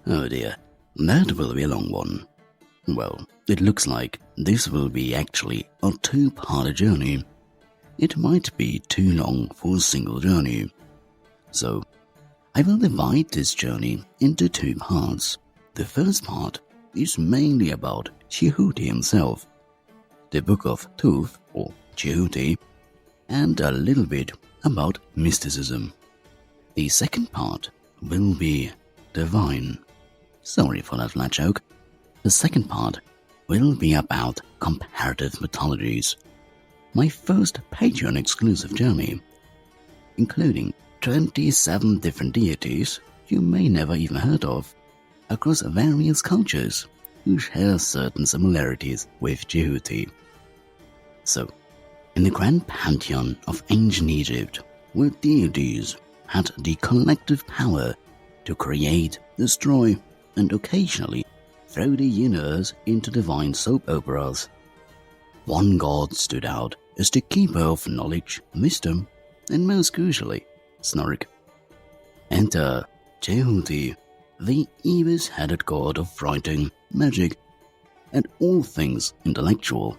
Oh dear, that will be a long one. Well, it looks like this will be actually a two-part journey. It might be too long for a single journey. So, I will divide this journey into two parts. The first part is mainly about Djehuti himself, the Book of Thoth or Djehuti, and a little bit about mysticism. The second part will be divine. Sorry for that flat joke. The second part will be about comparative mythologies. My first Patreon exclusive journey, including 27 different deities you may never even heard of, across various cultures who share certain similarities with Djehuti. So, in the grand pantheon of ancient Egypt, where deities had the collective power to create, destroy, and occasionally throw the universe into divine soap operas, one god stood out as the keeper of knowledge, wisdom, and most crucially, snark. Enter Djehuti, the ibis-headed god of writing, magic, and all things intellectual.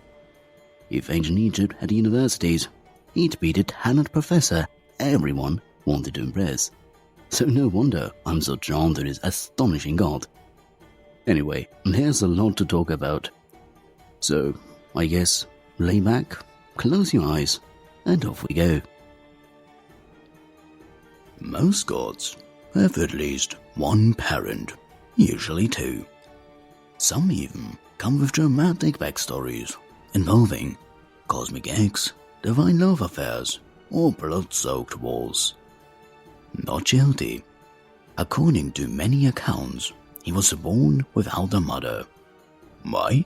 If ancient Egypt had universities, he'd be the talented professor everyone wanted to impress. So no wonder I'm so drawn to this astonishing god. Anyway, there's a lot to talk about. So, I guess, lay back, close your eyes, and off we go. Most gods have at least one parent, usually two. Some even come with dramatic backstories involving cosmic eggs, divine love affairs, or blood-soaked wars. Not Djehuti. According to many accounts, he was born without a mother. Why?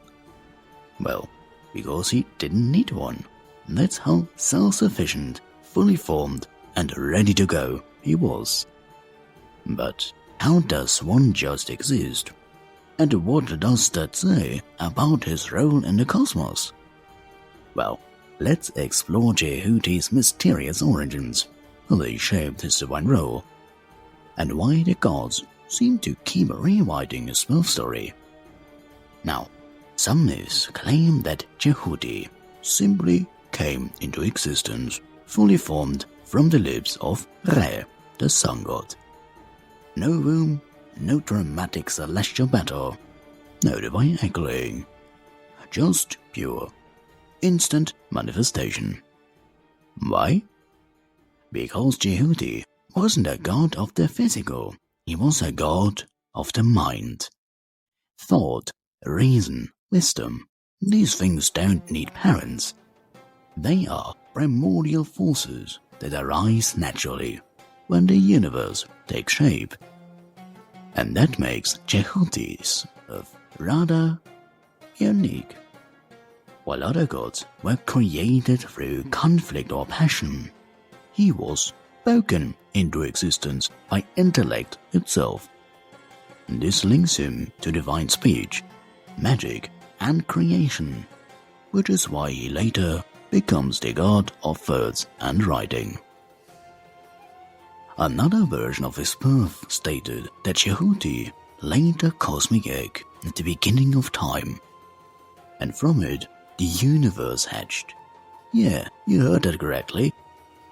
Well, because he didn't need one. That's how self-sufficient, fully formed, and ready to go he was. But how does one just exist? And what does that say about his role in the cosmos? Well, let's explore Djehuti's mysterious origins, how they shaped his divine role, and why the gods seem to keep rewriting his birth story. Now, some myths claim that Djehuti simply came into existence, fully formed from the lips of Re, the sun god. No womb, no dramatic celestial battle, no divine echoing, just pure, instant manifestation. Why? Because Djehuti wasn't a god of the physical, he was a god of the mind. Thought, reason, wisdom, these things don't need parents. They are primordial forces that arise naturally when the universe takes shape. And that makes Djehuti's rather unique. While other gods were created through conflict or passion, he was spoken into existence by intellect itself. This links him to divine speech, magic, and creation, which is why he later becomes the god of words and writing. Another version of his birth stated that Djehuti laid a cosmic egg at the beginning of time, and from it the universe hatched. Yeah, you heard that correctly.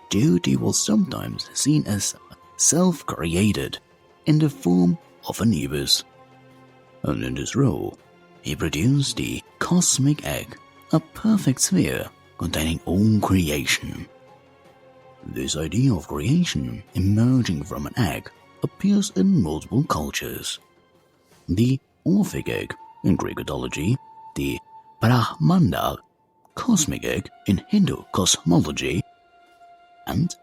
Djehuti was sometimes seen as self-created in the form of an ibis, and in this role, he produced the cosmic egg, a perfect sphere containing all creation. This idea of creation emerging from an egg appears in multiple cultures. The Orphic egg in Greek mythology, the Brahmanda cosmic egg in Hindu cosmology, and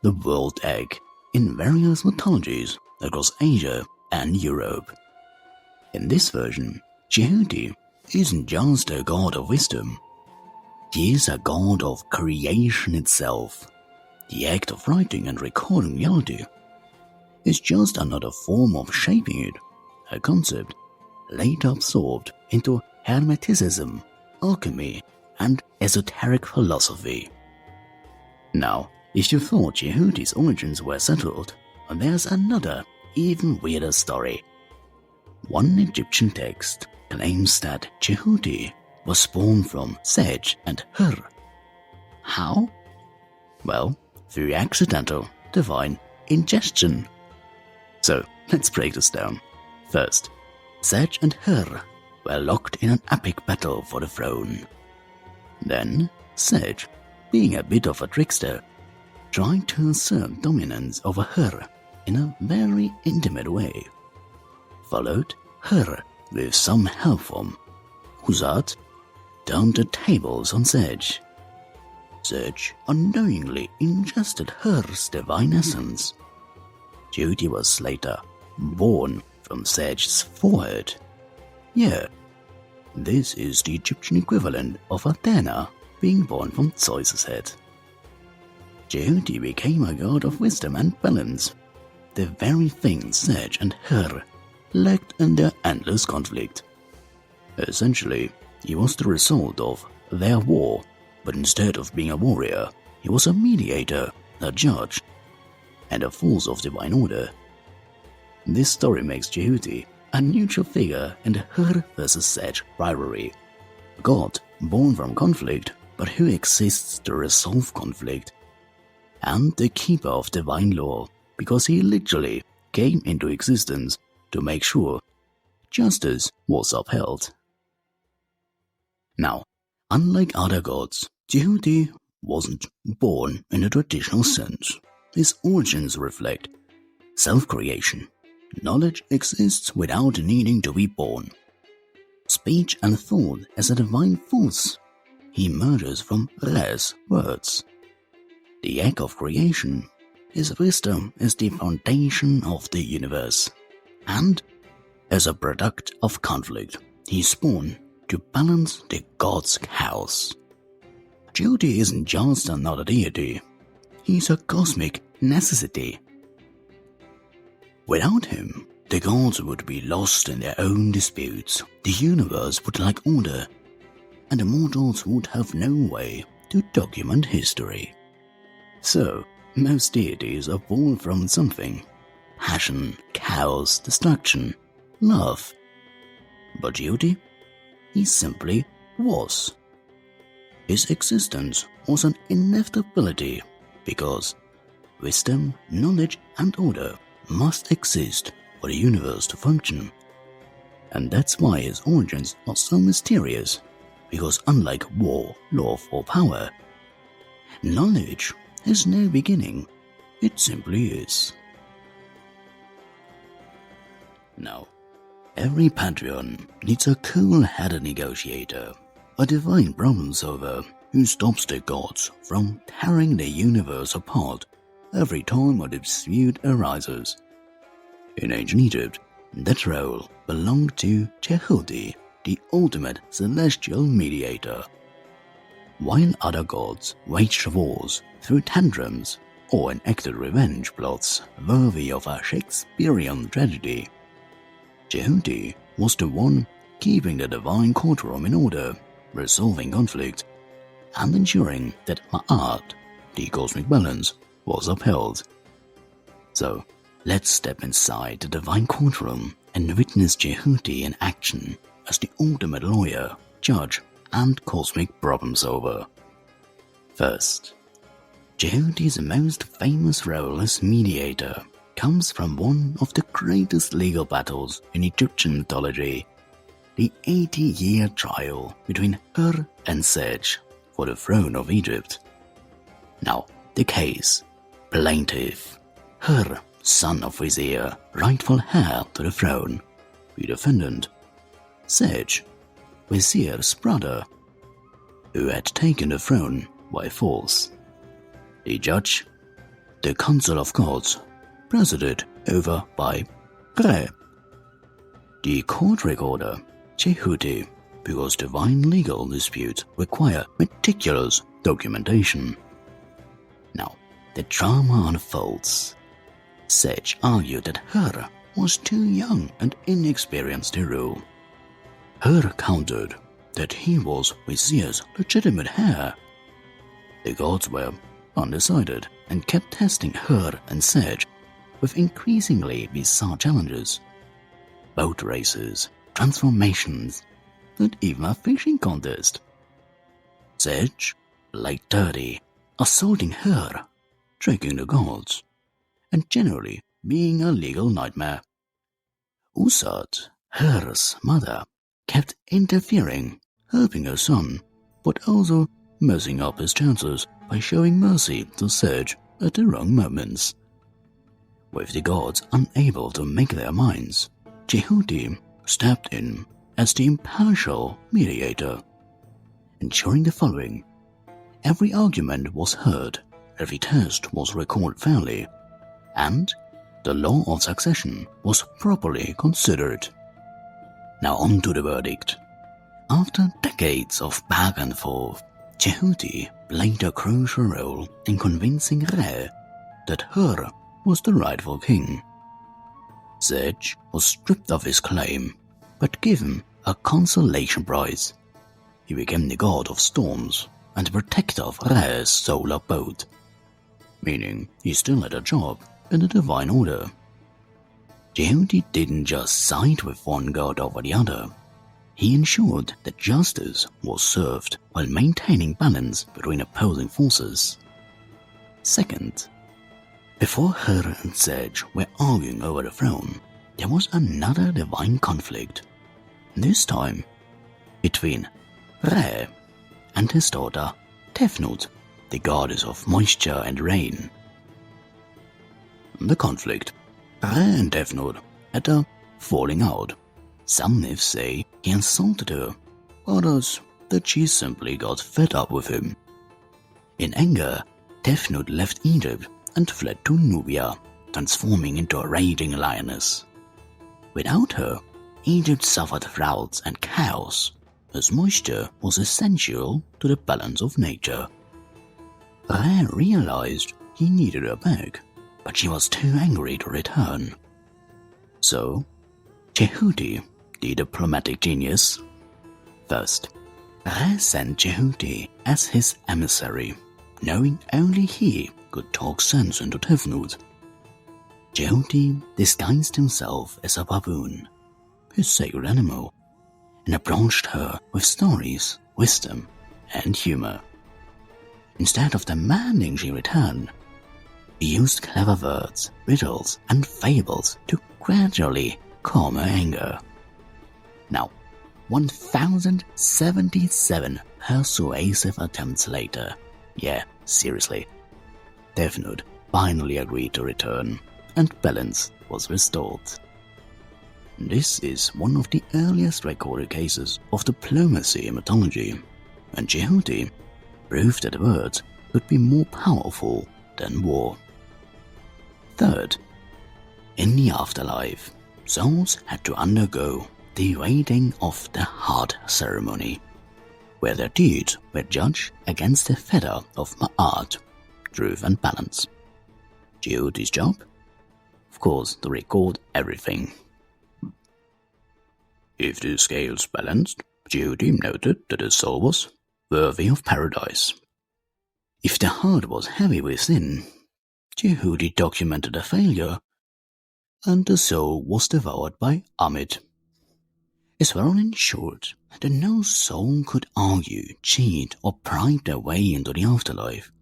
the world egg in various mythologies across Asia and Europe. In this version, Djehuti isn't just a god of wisdom. He is a god of creation itself. The act of writing and recording reality is just another form of shaping it, a concept later absorbed into Hermeticism, alchemy, and esoteric philosophy. Now, if you thought Djehuti's origins were settled, there's another, even weirder story. one Egyptian text claims that Djehuti was born from Seth and Her. How? Well, through accidental divine ingestion. So let's break this down. First, Seth and Her were locked in an epic battle for the throne. Then, Seth, being a bit of a trickster, tried to assert dominance over Her in a very intimate way. Followed Her, with some help from ūsat, turned the tables on Seth. Seth unknowingly ingested Her's divine essence. Djehuti was later born from Seth's forehead. Yeah, this is the Egyptian equivalent of Athena being born from Zeus's head. Djehuti became a god of wisdom and balance, the very thing Seth and Her lacked in their endless conflict. Essentially, he was the result of their war, but instead of being a warrior, he was a mediator, a judge, and a force of divine order. This story makes Djehuti a neutral figure in the Her versus Seth rivalry. A god born from conflict, but who exists to resolve conflict. And the keeper of divine law, because he literally came into existence to make sure justice was upheld. Now, unlike other gods, Djehuti wasn't born in a traditional sense. His origins reflect self-creation. Knowledge exists without needing to be born. Speech and thought as a divine force. He emerges from res, words. The act of creation, his wisdom is the foundation of the universe. And, as a product of conflict, he is born to balance the god's chaos. Djehuti isn't just another deity. He's a cosmic necessity. Without him, the gods would be lost in their own disputes, the universe would lack order, and the mortals would have no way to document history. So, most deities are born from something. Passion, chaos, destruction, love. But Djehuti? He simply was. His existence was an inevitability because wisdom, knowledge, and order must exist for the universe to function. And that's why his origins are so mysterious, because unlike war, love, or power, knowledge has no beginning, it simply is. Now, every pantheon needs a cool-headed negotiator, a divine problem solver who stops the gods from tearing the universe apart every time a dispute arises. In ancient Egypt, that role belonged to Djehuti, the ultimate celestial mediator. While other gods waged wars, threw tantrums, or enacted revenge plots worthy of a Shakespearean tragedy, Djehuti was the one keeping the divine courtroom in order, resolving conflict, and ensuring that Ma'at, the cosmic balance, was upheld. So, let's step inside the divine courtroom and witness Djehuti in action as the ultimate lawyer, judge, and cosmic problem solver. First, Djehuti's most famous role as mediator comes from one of the greatest legal battles in Egyptian mythology, the 80-year trial between Her and Seth for the throne of Egypt. Now, the case. Plaintiff. Her, son of Vizier, rightful heir to the throne. The defendant. Seth, Vizier's brother, who had taken the throne by force. The judge. The Council of Gods, presided over by Re. The court recorder, Djehuti, because divine legal disputes require meticulous documentation. Now, the drama unfolds. Seth argued that Her was too young and inexperienced to rule. Her countered that he was Vizier's legitimate heir. The gods were undecided and kept testing Her and Seth with increasingly bizarre challenges. boat races, transformations, and even a fishing contest. Seth played dirty, assaulting her, tricking the gods, and generally being a legal nightmare. ūsat, Her's mother, kept interfering, helping her son, but also messing up his chances by showing mercy to Seth at the wrong moments. With the gods unable to make their minds, Djehuti stepped in as the impartial mediator, ensuring the following: every argument was heard, every test was recorded fairly, and the law of succession was properly considered. Now on to the verdict. After decades of back and forth, Djehuti played a crucial role in convincing Re that Her was the rightful king. Seth was stripped of his claim, but given a consolation prize. He became the god of storms and protector of Re's solar boat, meaning he still had a job in the divine order. Djehuti didn't just side with one god over the other. He ensured that justice was served while maintaining balance between opposing forces. Second, before Her and Seth were arguing over the throne, there was another divine conflict, this time between Re and his daughter Tefnut, the goddess of moisture and rain. The conflict: Re and Tefnut had a falling out. Some myths say he insulted her, others that she simply got fed up with him. In anger, Tefnut left Egypt and fled to Nubia, transforming into a raging lioness. Without her, Egypt suffered droughts and chaos, as moisture was essential to the balance of nature. Re realized he needed her back, but she was too angry to return. So, Djehuti, the diplomatic genius. First, Re sent Djehuti as his emissary, knowing only he could talk sense into Tefnut. Djehuti disguised himself as a baboon, his sacred animal, and approached her with stories, wisdom, and humor. Instead of demanding she return, he used clever words, riddles, and fables to gradually calm her anger. Now, 1077 persuasive attempts later, yeah, seriously, Tefnut finally agreed to return, and balance was restored. This is one of the earliest recorded cases of diplomacy in mythology, and Djehuti proved that words could be more powerful than war. Third, in the afterlife, souls had to undergo the reading of the heart ceremony, where their deeds were judged against the fetter of Ma'at, truth and balance. Djehuti's job? Of course, to record everything. If the scales balanced, Djehuti noted that his soul was worthy of paradise. If the heart was heavy within, Djehuti documented a failure, and the soul was devoured by Amit. His were ensured that no soul could argue, cheat, or bribe their way into the afterlife.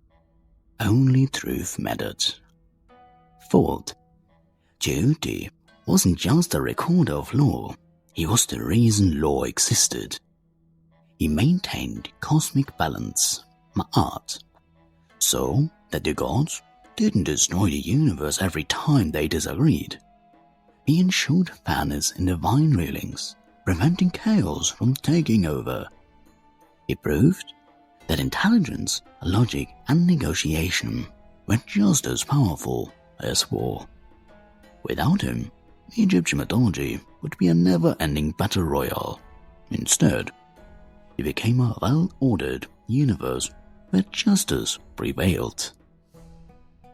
Only truth mattered. Fourth, Djehuti wasn't just a recorder of law, he was the reason law existed. He maintained cosmic balance, Ma'at, so that the gods didn't destroy the universe every time they disagreed. He ensured fairness in divine rulings, preventing chaos from taking over. He proved that intelligence, logic, and negotiation were just as powerful as war. Without him, Egyptian mythology would be a never-ending battle royale. Instead, it became a well-ordered universe where justice prevailed.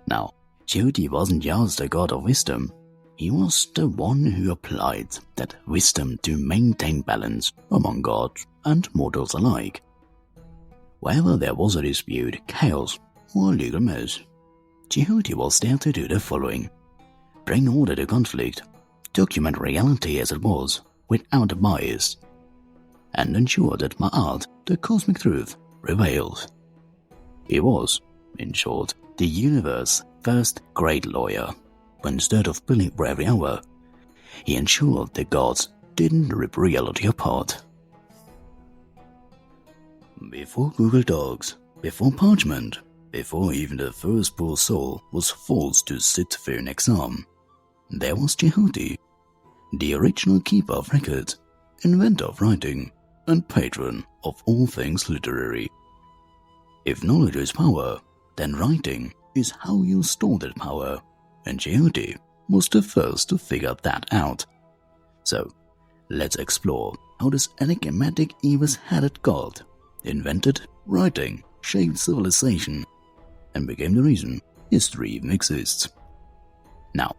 Now, Djehuti wasn't just a god of wisdom, he was the one who applied that wisdom to maintain balance among gods and mortals alike. Wherever there was a dispute, chaos, or a legal mess, Djehuti was there to do the following: bring order to conflict, document reality as it was, without bias, and ensure that my art, the cosmic truth, prevailed. He was, in short, the universe's first great lawyer, but instead of billing for every hour, he ensured the gods didn't rip reality apart. Before Google Docs, before parchment, before even the first poor soul was forced to sit for an exam, there was Djehuti, the original keeper of records, inventor of writing, and patron of all things literary. If knowledge is power, then writing is how you store that power, and Djehuti was the first to figure that out. So, let's explore how this enigmatic Evis-headed god invented writing, shaped civilization, and became the reason history even exists. Now,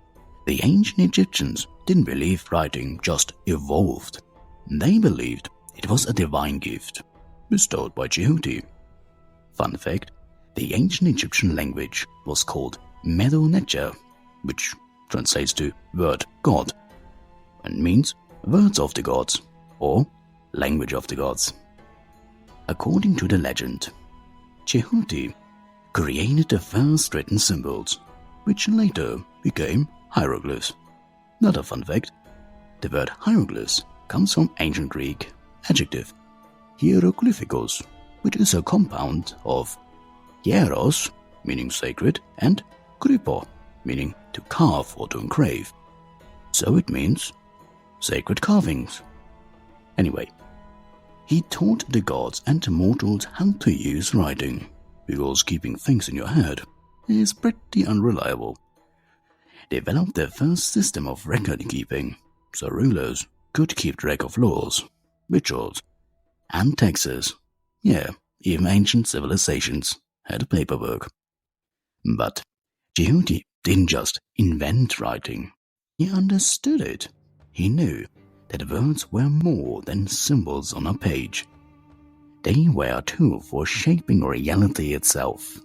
the ancient Egyptians didn't believe writing just evolved. They believed it was a divine gift, bestowed by Djehuti. Fun fact, the ancient Egyptian language was called Mediator, which translates to word god, and means words of the gods, or language of the gods. According to the legend, Djehuti created the first written symbols, which later became hieroglyphs. Not a fun fact, the word hieroglyphs comes from ancient Greek adjective hieroglyphikos, which is a compound of hieros, meaning sacred, and grypo, meaning to carve or to engrave. So it means sacred carvings. Anyway, he taught the gods and mortals how to use writing, because keeping things in your head is pretty unreliable. Developed the first system of record keeping, so rulers could keep track of laws, rituals, and taxes. Yeah, even ancient civilizations had paperwork. But Djehuti didn't just invent writing, he understood it. He knew that words were more than symbols on a page. They were a tool for shaping reality itself.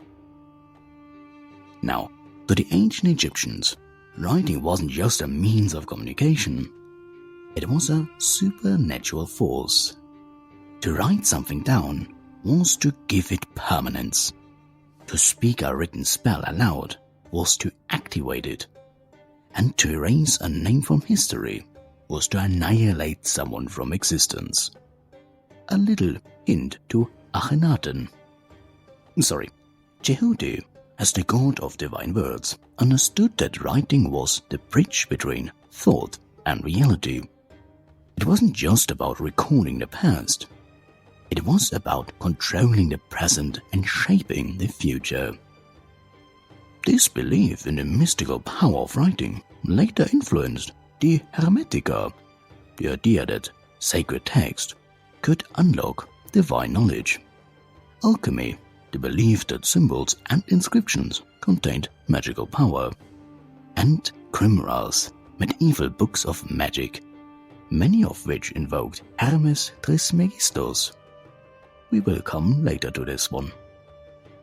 Now, to the ancient Egyptians, writing wasn't just a means of communication. It was a supernatural force. To write something down was to give it permanence. To speak a written spell aloud was to activate it. And to erase a name from history was to annihilate someone from existence. A little hint to Akhenaten. Djehuti, as the god of divine words, understood that writing was the bridge between thought and reality. It wasn't just about recording the past. It was about controlling the present and shaping the future. This belief in the mystical power of writing later influenced the Hermetica, the idea that sacred text could unlock divine knowledge. Alchemy, the belief that symbols and inscriptions contained magical power. And Grimoires, medieval books of magic, many of which invoked Hermes Trismegistus. We will come later to this one.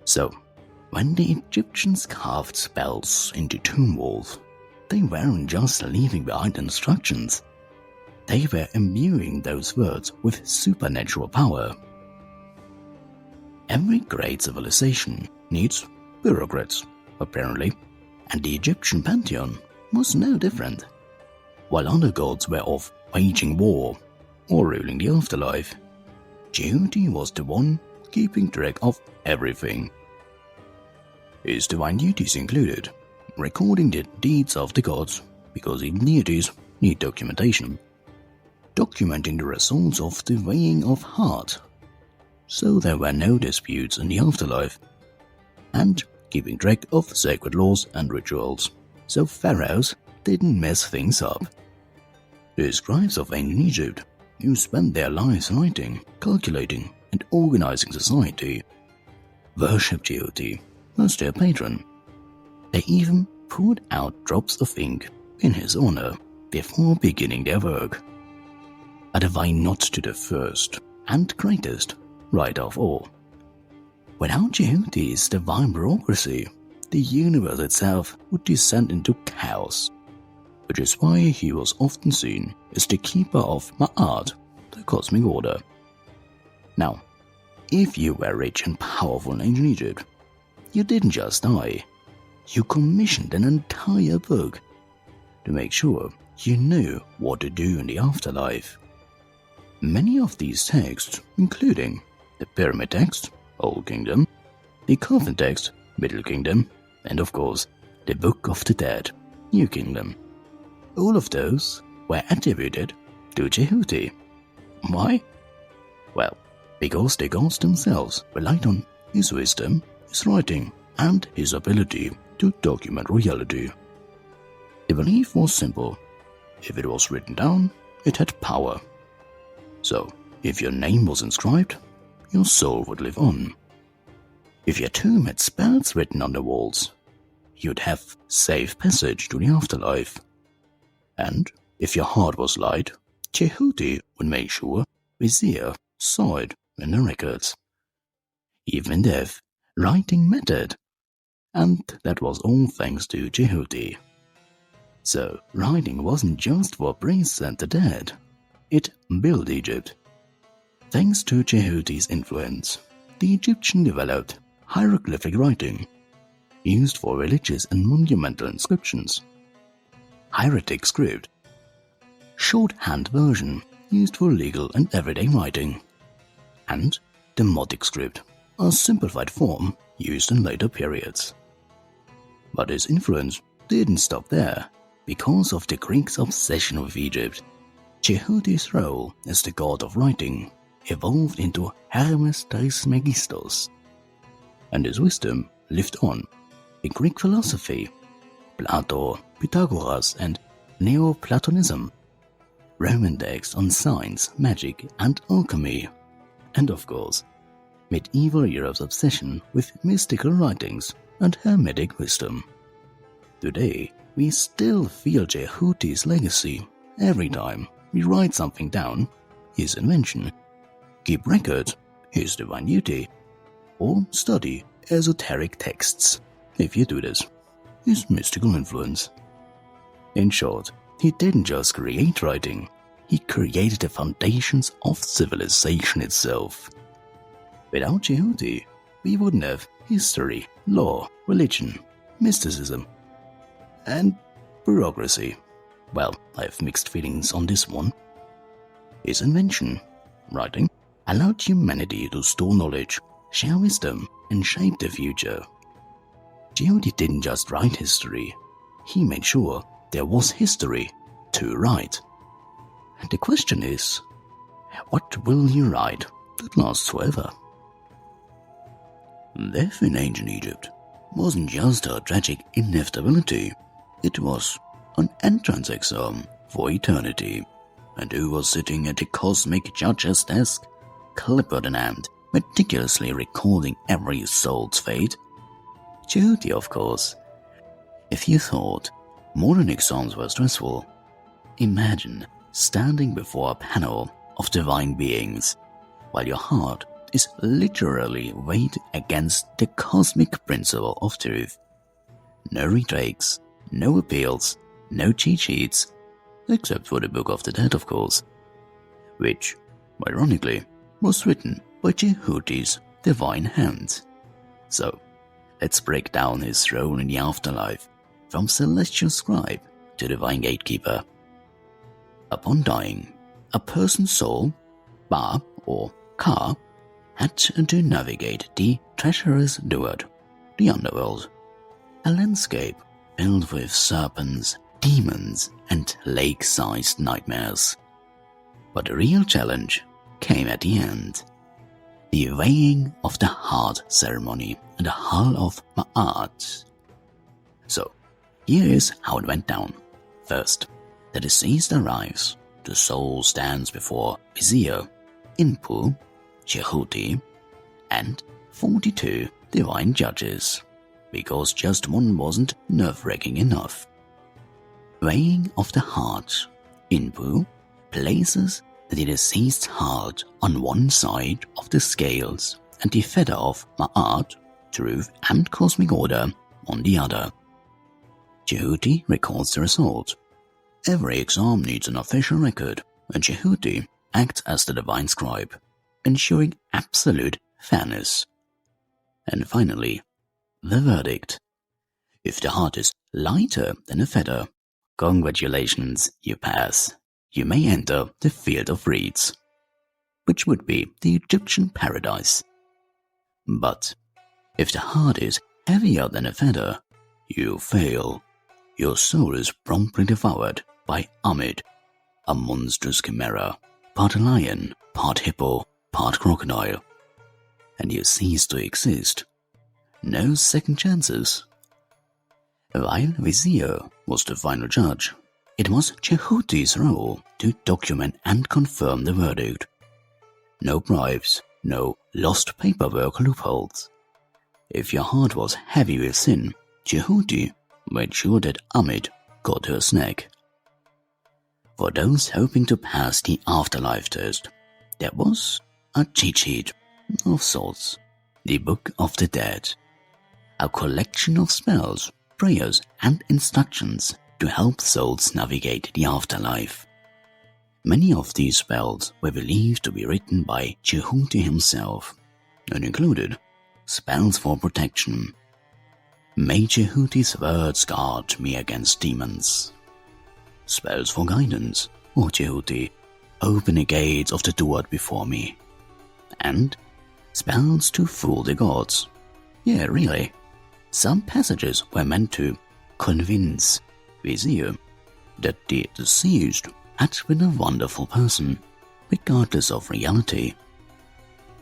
So, when the Egyptians carved spells into tomb walls, they weren't just leaving behind instructions. They were imbuing those words with supernatural power. Every great civilization needs bureaucrats, apparently, and the Egyptian pantheon was no different. While other gods were off waging war or ruling the afterlife, Djehuti was the one keeping track of everything. His divine duties included recording the deeds of the gods, because even deities need documentation, documenting the results of the weighing of heart, so there were no disputes in the afterlife, and keeping track of sacred laws and rituals, so pharaohs didn't mess things up. The scribes of ancient Egypt, who spent their lives writing, calculating, and organizing society, worshipped Djehuti as their patron. They even poured out drops of ink in his honor before beginning their work. A divine nod to the first and greatest writer of all. Without Djehuti's divine bureaucracy, the universe itself would descend into chaos. which is why he was often seen as the keeper of Ma'at, the cosmic order. Now, if you were rich and powerful in ancient Egypt, you didn't just die, you commissioned an entire book to make sure you knew what to do in the afterlife. Many of these texts, including the Pyramid text, Old Kingdom, the Coffin text, Middle Kingdom, and of course, the Book of the Dead, New Kingdom. All of those were attributed to Djehuti. Why? Well, because the gods themselves relied on his wisdom, his writing, and his ability to document reality. The belief was simple. If it was written down, it had power. So, if your name was inscribed, your soul would live on. If your tomb had spells written on the walls, you'd have safe passage to the afterlife. And if your heart was light, Djehuti would make sure Vizier saw it in the records. Even in death, writing mattered. And that was all thanks to Djehuti. So, writing wasn't just for priests and the dead. It built Egypt. Thanks to Djehuti's influence, the Egyptian developed hieroglyphic writing, used for religious and monumental inscriptions, hieratic script, shorthand version used for legal and everyday writing, and demotic script, a simplified form used in later periods. But his influence didn't stop there. Because of the Greeks' obsession with Egypt, Djehuti's role as the god of writing evolved into Hermes Trismegistos, and his wisdom lived on in Greek philosophy, Plato, Pythagoras, and Neoplatonism, Roman texts on science, magic, and alchemy, and of course, medieval Europe's obsession with mystical writings and Hermetic wisdom. Today, we still feel Djehuti's legacy every time we write something down, his invention, keep record, his divine duty, or study esoteric texts, if you do this, his mystical influence. In short, he didn't just create writing, he created the foundations of civilization itself. Without Djehuti, we wouldn't have history, law, religion, mysticism, and bureaucracy. Well, I have mixed feelings on this one. His invention, writing, allowed humanity to store knowledge, share wisdom, and shape the future. Djehuti didn't just write history, he made sure there was history to write. And the question is, what will he write that lasts forever? Death in ancient Egypt wasn't just a tragic inevitability, it was an entrance exam for eternity. And who was sitting at the cosmic judge's desk, clipboard in hand, meticulously recording every soul's fate? Djehuti, of course. If you thought modern exams were stressful, imagine standing before a panel of divine beings, while your heart is literally weighed against the cosmic principle of truth. No retakes, no appeals, no cheat sheets, except for the Book of the Dead, of course, which, ironically, was written by Djehuti's divine hand. So, let's break down his role in the afterlife, from celestial scribe to divine gatekeeper. Upon dying, a person's soul, Ba or Ka, had to navigate the treacherous Duat, the underworld, a landscape filled with serpents, demons, and lake-sized nightmares. But the real challenge came at the end. The weighing of the heart ceremony in the Hall of Ma'at. So, here is how it went down. First, the deceased arrives. The soul stands before Vizier, Inpu, Djehuti, and 42 divine judges, because just one wasn't nerve-wracking enough. Weighing of the heart. Inpu places the deceased's heart on one side of the scales and the feather of Ma'at, truth and cosmic order, on the other. Djehuti records the result. every exam needs an official record, and Djehuti acts as the divine scribe, ensuring absolute fairness. And finally, the verdict. If the heart is lighter than a feather, congratulations, you pass. You may enter the field of reeds, which would be the Egyptian paradise. But if the heart is heavier than a feather, you fail. Your soul is promptly devoured by Amid, a monstrous chimera, part lion, part hippo, part crocodile, and you cease to exist. No second chances. While Vizier was the final judge, it was Djehuti's role to document and confirm the verdict. No bribes, no lost paperwork loopholes. If your heart was heavy with sin, Djehuti made sure that Amid got her snack. For those hoping to pass the afterlife test, there was a cheat sheet of sorts, the Book of the Dead, a collection of spells, prayers, and instructions to help souls navigate the afterlife. Many of these spells were believed to be written by Djehuti himself, and included spells for protection. May Djehuti's words guard me against demons. Spells for guidance, or Djehuti, open the gates of the Duat before me. And spells to fool the gods. Yeah, really. Some passages were meant to convince Vizier that the deceased had been a wonderful person, regardless of reality.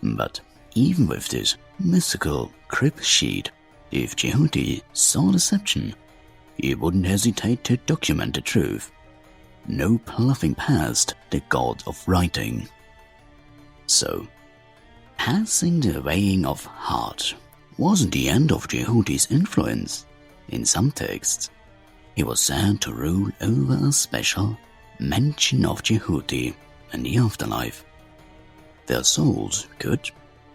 But even with this mystical crib sheet, if Djehuti saw deception, he wouldn't hesitate to document the truth. No bluffing past the god of writing. So, passing the weighing of heart wasn't the end of Djehuti's influence. In some texts, he was said to rule over a special mention of Djehuti and the afterlife. Their souls could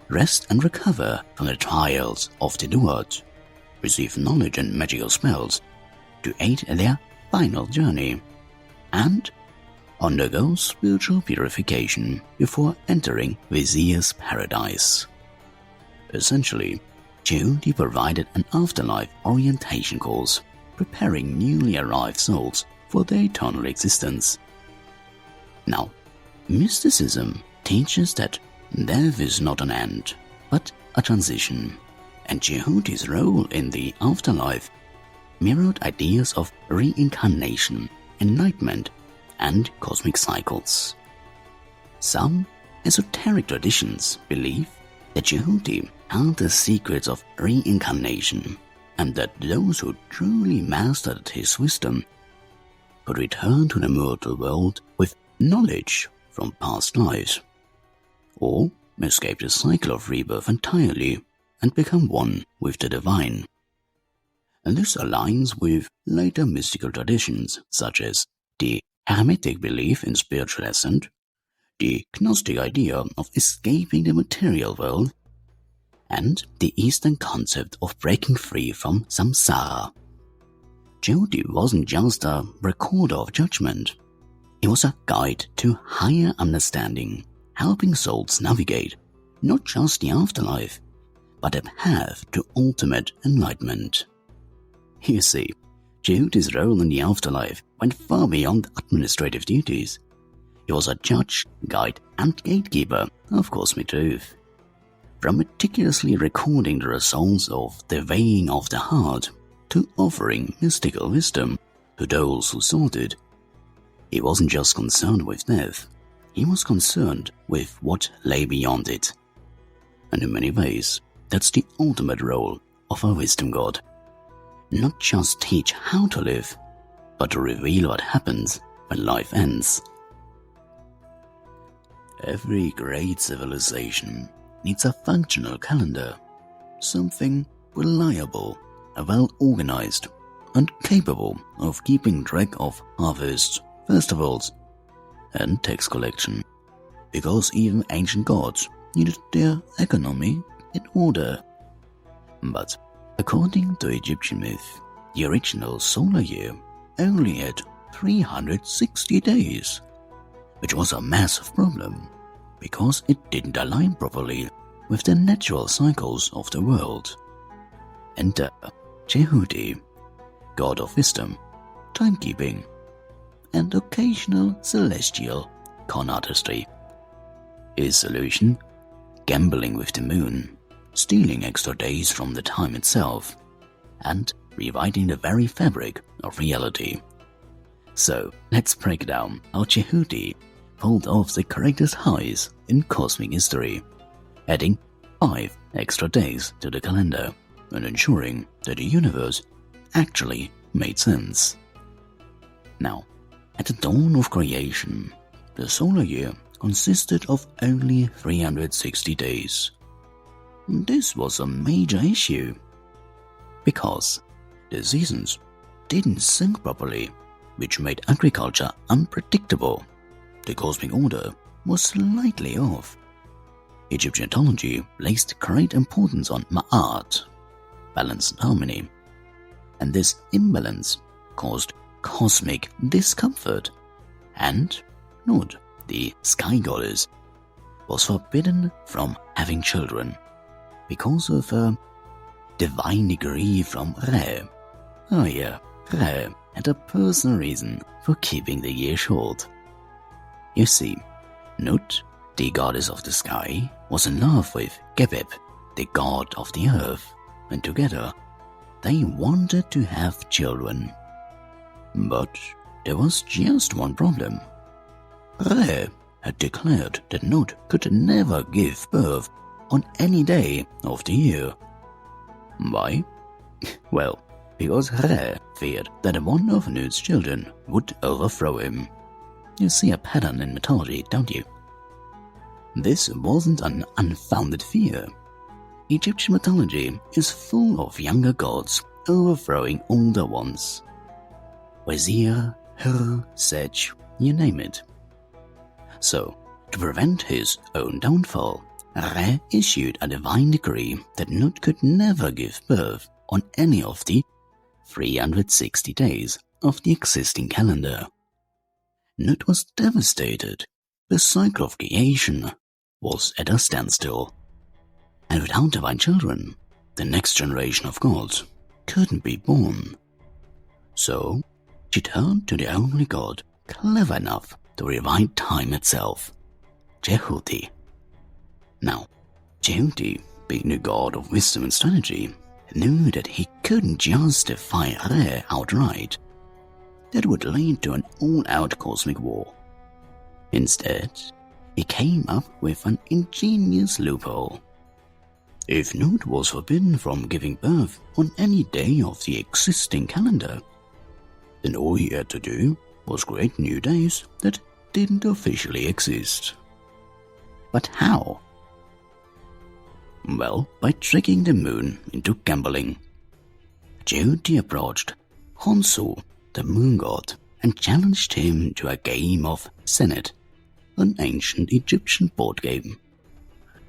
rest and recover from the trials of the Duat, receive knowledge and magical spells to aid their final journey, and undergo spiritual purification before entering Vizier's paradise. Essentially, Djehuti provided an afterlife orientation course, preparing newly arrived souls for their eternal existence. Now, mysticism teaches that death is not an end, but a transition, and Djehuti's role in the afterlife mirrored ideas of reincarnation, enlightenment, and cosmic cycles. Some esoteric traditions believe that Djehuti held the secrets of reincarnation, and that those who truly mastered his wisdom could return to the mortal world with knowledge from past lives, or escape the cycle of rebirth entirely and become one with the divine. And this aligns with later mystical traditions such as the Hermetic belief in spiritual ascent, the Gnostic idea of escaping the material world, and the Eastern concept of breaking free from samsara. Djehuti wasn't just a recorder of judgment, he was a guide to higher understanding, helping souls navigate not just the afterlife, but a path to ultimate enlightenment. You see, Djehuti's role in the afterlife went far beyond administrative duties. He was a judge, guide, and gatekeeper of cosmic truth. From meticulously recording the results of the weighing of the heart to offering mystical wisdom to those who sought it, he wasn't just concerned with death, he was concerned with what lay beyond it. And in many ways, that's the ultimate role of a wisdom god. Not just teach how to live, but to reveal what happens when life ends. Every great civilization needs a functional calendar, something reliable, well-organized, and capable of keeping track of harvests, festivals, and tax collection, because even ancient gods needed their economy in order. But according to Egyptian myth, the original solar year only had 360 days, which was a massive problem because it didn't align properly with the natural cycles of the world. Enter Djehuti, god of wisdom, timekeeping, and occasional celestial con artistry. His solution? Gambling with the moon, stealing extra days from the time itself, and rewriting the very fabric of reality. So let's break down how Djehuti pulled off the greatest heist in cosmic history, adding 5 extra days to the calendar and ensuring that the universe actually made sense. Now, at the dawn of creation, the solar year consisted of only 360 days. This was a major issue because the seasons didn't sync properly, which made agriculture unpredictable. The cosmic order was slightly off. Egyptian mythology placed great importance on ma'at, balance and harmony, and this imbalance caused cosmic discomfort, and Nod, the sky goddess, was forbidden from having children because of a divine decree from Re. Oh yeah, Re had a personal reason for keeping the year short. You see, Nut, the goddess of the sky, was in love with Gebeb, the god of the earth, and together they wanted to have children. But there was just one problem. Re had declared that Nut could never give birth on any day of the year. Why? Well, because Re feared that one of Nut's children would overthrow him. You see a pattern in mythology, don't you? This wasn't an unfounded fear. Egyptian mythology is full of younger gods overthrowing older ones. Wazir, Hur, Seth, you name it. So, to prevent his own downfall, Re issued a divine decree that Nut could never give birth on any of the 360 days of the existing calendar. Nut was devastated. The cycle of creation was at a standstill. And without divine children, the next generation of gods couldn't be born. So, she turned to the only god clever enough to rewrite time itself, Djehuti. Now, Djehuti, being the god of wisdom and strategy, knew that he couldn't just defy Re outright. That would lead to an all-out cosmic war. Instead, he came up with an ingenious loophole. If Nut was forbidden from giving birth on any day of the existing calendar, then all he had to do was create new days that didn't officially exist. But how? Well, by tricking the moon into gambling. Djehuti approached Khonsu, the moon god, and challenged him to a game of Senet, an ancient Egyptian board game.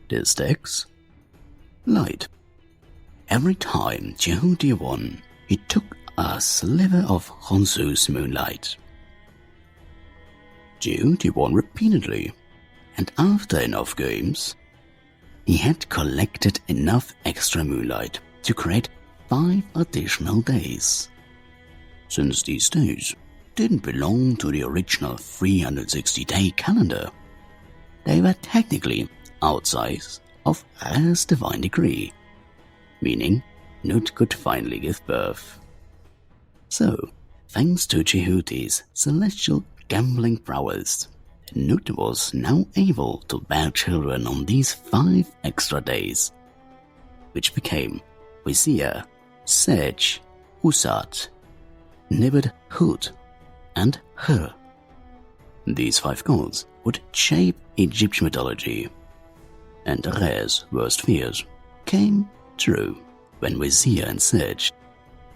The stakes? Light. Every time Djehuti won, he took a sliver of Khonsu's moonlight. Djehuti won repeatedly, and after enough games, he had collected enough extra moonlight to create 5 additional days. Since these days didn't belong to the original 360-day calendar, they were technically outside of Re's divine decree, meaning Nut could finally give birth. So, thanks to Djehuti's celestial gambling prowess, Nut was now able to bear children on these 5 extra days, which became Wazir, Seth, ūsat, Hut, and Hur. These 5 gods would shape Egyptian mythology, and Re's worst fears came true when Wazir and Seth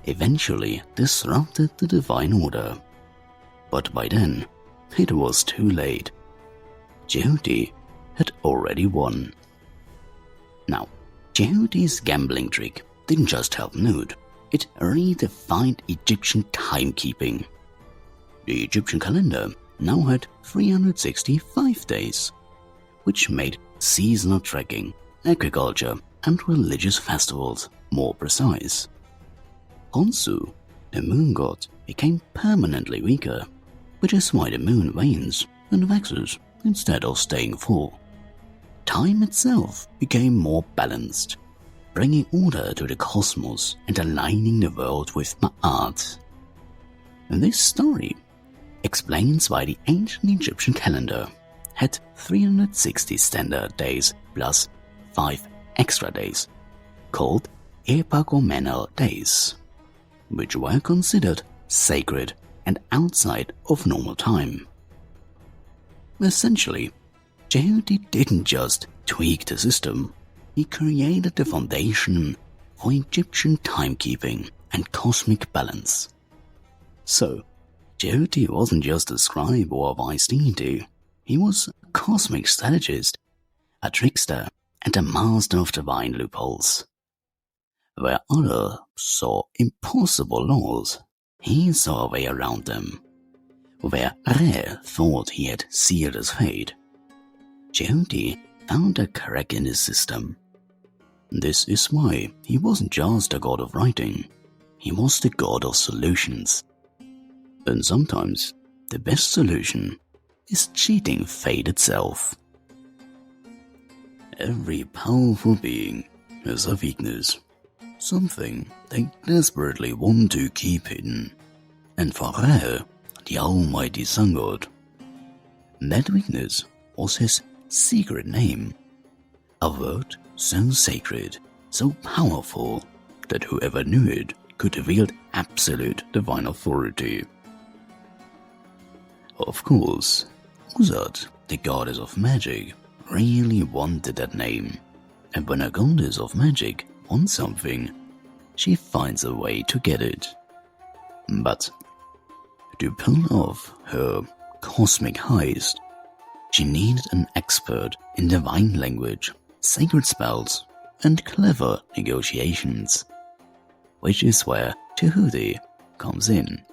eventually disrupted the divine order. But by then, it was too late. Djehuti had already won. Now, Djehuti's gambling trick didn't just help Nut, it redefined Egyptian timekeeping. The Egyptian calendar now had 365 days, which made seasonal trekking, agriculture, and religious festivals more precise. Khonsu, the moon god, became permanently weaker, which is why the moon wanes and waxes instead of staying full. Time itself became more balanced, bringing order to the cosmos and aligning the world with Ma'at. And this story explains why the ancient Egyptian calendar had 360 standard days plus 5 extra days, called epagomenal days, which were considered sacred and outside of normal time. Essentially, Djehuti didn't just tweak the system, he created the foundation for Egyptian timekeeping and cosmic balance. So, Djehuti wasn't just a scribe or a wise deity, he was a cosmic strategist, a trickster, and a master of divine loopholes. Where others saw impossible laws, he saw a way around them. Where Re thought he had sealed his fate, Djehuti found a crack in his system. This is why he wasn't just a god of writing, he was the god of solutions. And sometimes, the best solution is cheating fate itself. Every powerful being has a weakness, something they desperately want to keep hidden. And for Re, the almighty sun god, that weakness was his secret name, a word so sacred, so powerful, that whoever knew it could wield absolute divine authority. Of course, ūsat, the goddess of magic, really wanted that name, and when a goddess of magic wants something, she finds a way to get it. But to pull off her cosmic heist, she needed an expert in divine language, sacred spells, and clever negotiations, which is where Djehuti comes in.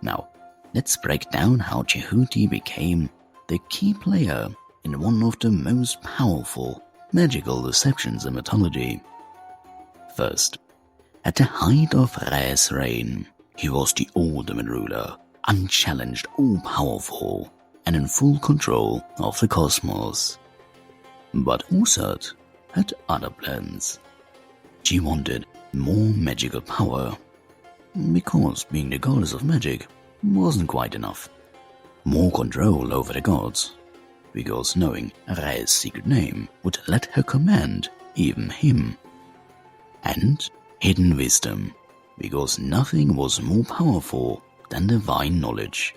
Now, let's break down how Djehuti became the key player in one of the most powerful magical deceptions in mythology. First, at the height of Re's reign, he was the ultimate ruler, unchallenged, all-powerful, and in full control of the cosmos. But ūsat had other plans. She wanted more magical power, because being the goddess of magic wasn't quite enough. More control over the gods, because knowing Re's secret name would let her command even him. And hidden wisdom, because nothing was more powerful than divine knowledge.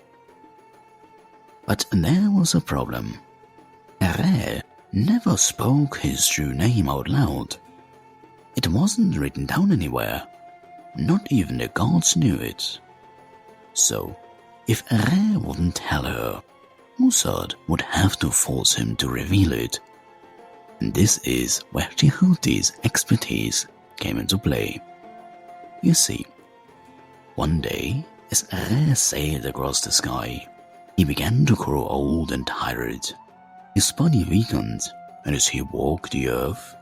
But there was a problem. Re never spoke his true name out loud. It wasn't written down anywhere. Not even the gods knew it. So, if Re wouldn't tell her, ūsat would have to force him to reveal it. And this is where Djehuti's expertise came into play. You see, one day, as Re sailed across the sky, he began to grow old and tired. His body weakened, and as he walked the earth,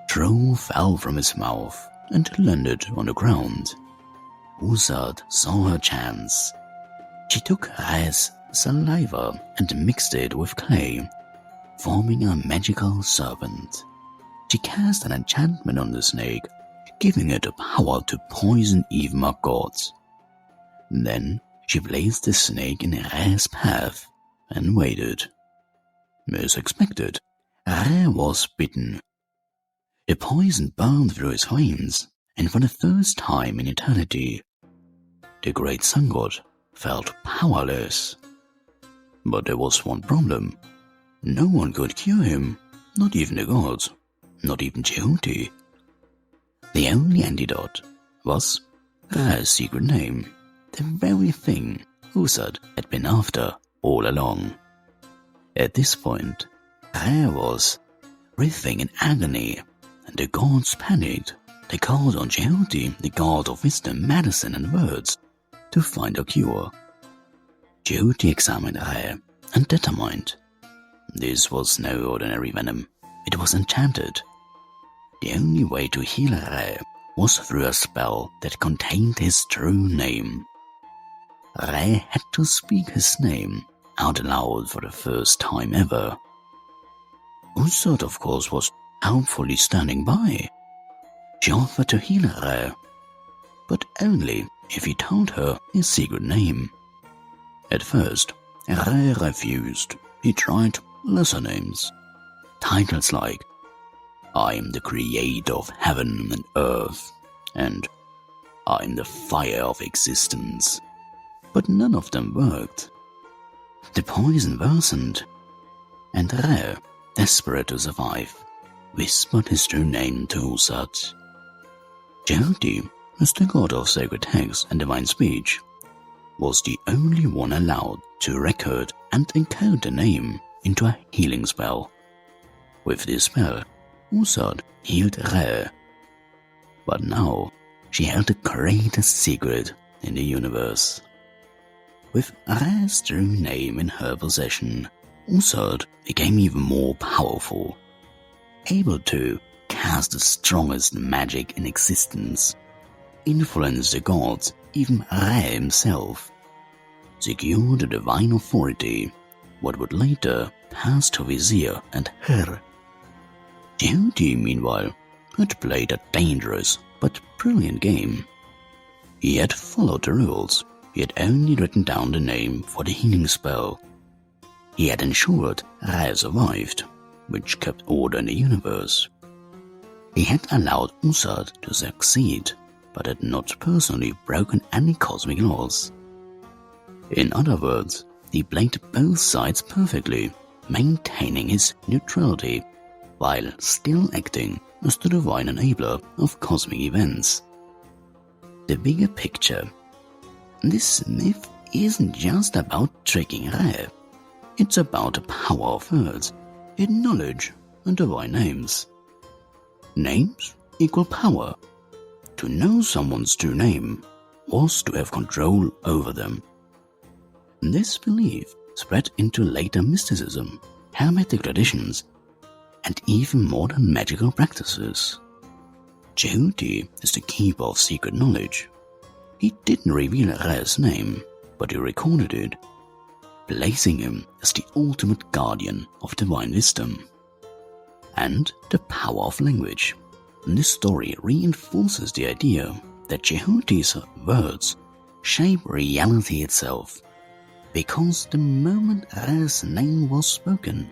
straw fell from his mouth and landed on the ground. ūsat saw her chance. She took Re's saliva and mixed it with clay, forming a magical serpent. She cast an enchantment on the snake, giving it the power to poison even more gods. Then she placed the snake in Re's path and waited. As expected, Re was bitten. The poison burned through his veins, and for the first time in eternity, the great sun god felt powerless. But there was one problem. No one could cure him, not even the gods, not even Djehuti. The only antidote was Re's secret name, the very thing ūsat had been after all along. At this point, Re was writhing in agony, and the gods panicked. They called on Djehuti, the god of wisdom, medicine, and words, to find a cure. Djehuti examined Re and determined this was no ordinary venom. It was enchanted. The only way to heal Re was through a spell that contained his true name. Re had to speak his name out loud for the first time ever. ūsat, of course, was helpfully standing by. She offered to heal Re, but only if he told her his secret name. At first, Re refused. He tried lesser names, titles like "I'm the creator of heaven and earth" and "I'm the fire of existence," but none of them worked. The poison worsened, and Re, desperate to survive, whispered his true name to ūsat. Djehuti, as the god of sacred texts and divine speech, was the only one allowed to record and encode the name into a healing spell. With this spell, ūsat healed Re. But now she held the greatest secret in the universe. With Re's true name in her possession, ūsat became even more powerful, able to cast the strongest magic in existence, influence the gods, even Re himself, secure the divine authority, what would later pass to Vizier and Her. Djehuti, meanwhile, had played a dangerous but brilliant game. He had followed the rules. He had only written down the name for the healing spell. He had ensured Re survived, which kept order in the universe. He had allowed ūsat to succeed, but had not personally broken any cosmic laws. In other words, he played both sides perfectly, maintaining his neutrality while still acting as the divine enabler of cosmic events. The bigger picture. This myth isn't just about tricking Re. It's about the power of words, hidden knowledge, and divine names. Names equal power. To know someone's true name was to have control over them. This belief spread into later mysticism, Hermetic traditions, and even modern magical practices. Djehuti is the keeper of secret knowledge. He didn't reveal Re's name, but he recorded it, placing him as the ultimate guardian of divine wisdom. And the power of language. This story reinforces the idea that Djehuti's words shape reality itself, because the moment Re's name was spoken,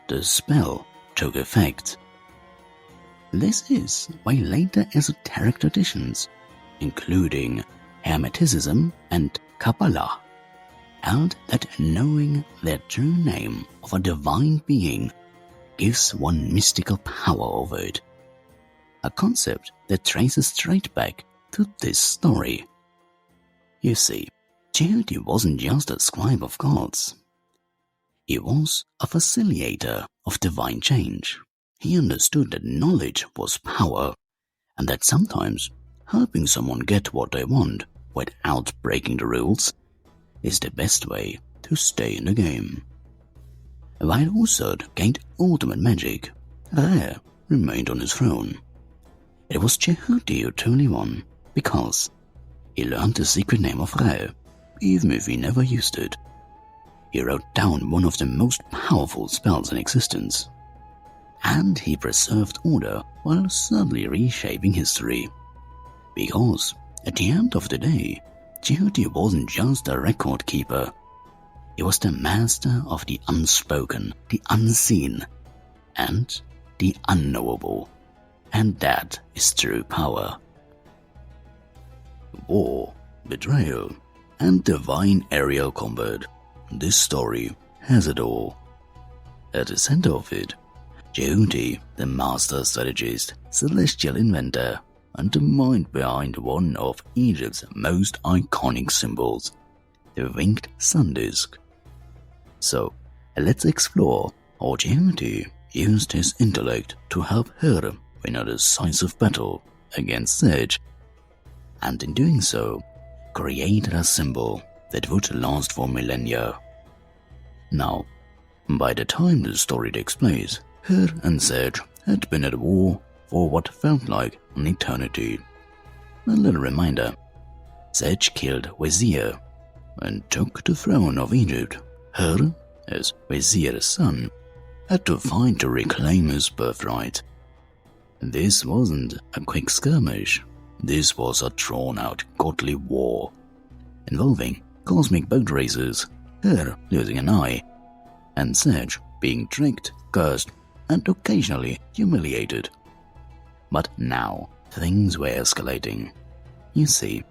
the spell took effect. This is why later esoteric traditions, including Hermeticism and Kabbalah, held that knowing the true name of a divine being gives one mystical power over it, a concept that traces straight back to this story. You see, Djehuti wasn't just a scribe of gods. He was a facilitator of divine change. He understood that knowledge was power, and that sometimes helping someone get what they want without breaking the rules is the best way to stay in the game. While ūsat gained ultimate magic, Re remained on his throne. It was Djehuti who truly won, because he learned the secret name of Re, even if he never used it. He wrote down one of the most powerful spells in existence, and he preserved order while subtly reshaping history. Because, at the end of the day, Djehuti wasn't just a record keeper. He was the master of the unspoken, the unseen, and the unknowable. And that is true power. War, betrayal, and divine aerial combat. This story has it all. At the center of it, Djehuti, the master strategist, celestial inventor, and the mind behind one of Egypt's most iconic symbols, the winged sun disk. So, let's explore how Djehuti used his intellect to help Her win a decisive battle against Seth, and in doing so, created a symbol that would last for millennia. Now, by the time the story takes place, Her and Seth had been at war for what felt like an eternity. A little reminder: Seth killed Wazir and took the throne of Egypt. Her, as Wazir's son, had to fight to reclaim his birthright. This wasn't a quick skirmish. This was a drawn-out godly war, involving cosmic boat races, Her losing an eye, and Seth being tricked, cursed, and occasionally humiliated. But now, things were escalating. You see,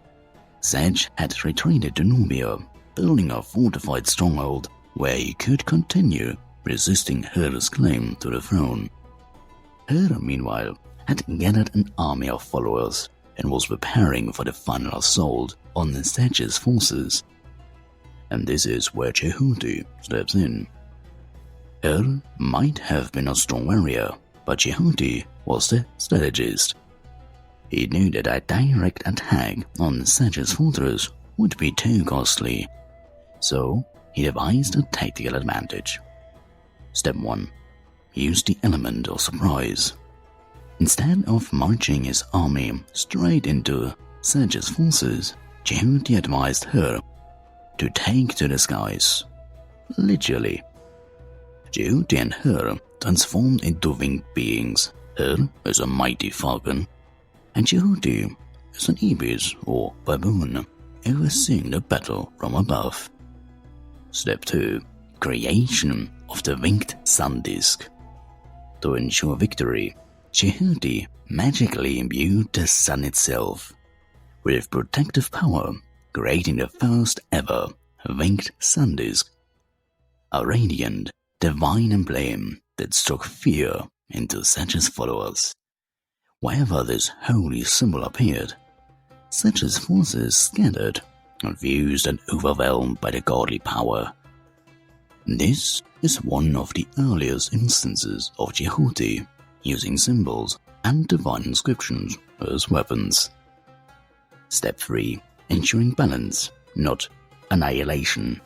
Seth had retreated to Nubia, building a fortified stronghold where he could continue resisting Her's claim to the throne. Her, meanwhile, had gathered an army of followers and was preparing for the final assault on Seth's forces. And this is where Djehuti steps in. Her might have been a strong warrior, but Djehuti was the strategist. He knew that a direct attack on Seth's fortress would be too costly, so he devised a tactical advantage. Step 1. Use the element of surprise. Instead of marching his army straight into Seth's forces, Djehuti advised Her to take to the skies. Literally. Djehuti and Her transformed into winged beings. Her as a mighty falcon, and Djehuti as an ibis or baboon, overseeing the battle from above. Step 2. Creation of the winged sun disk. To ensure victory, Djehuti magically imbued the sun itself with protective power, creating the first ever winged sun disk, a radiant, divine emblem that struck fear into Seth's followers. Wherever this holy symbol appeared, Seth's forces scattered, confused and overwhelmed by the godly power. This is one of the earliest instances of Djehuti using symbols and divine inscriptions as weapons. Step 3. Ensuring balance, not annihilation.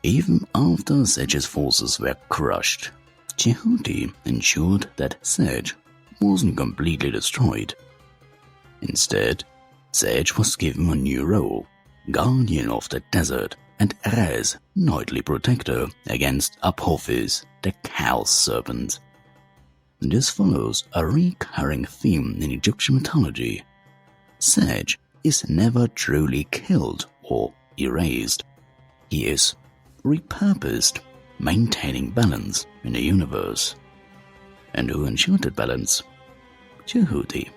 Even after Seth's forces were crushed, Djehuti ensured that Seth wasn't completely destroyed. Instead, Seth was given a new role, guardian of the desert and Res, nightly protector against Apophis, the cow serpent. This follows a recurring theme in Egyptian mythology. Seth is never truly killed or erased. He is repurposed, maintaining balance in the universe. And who ensured that balance? Djehuti.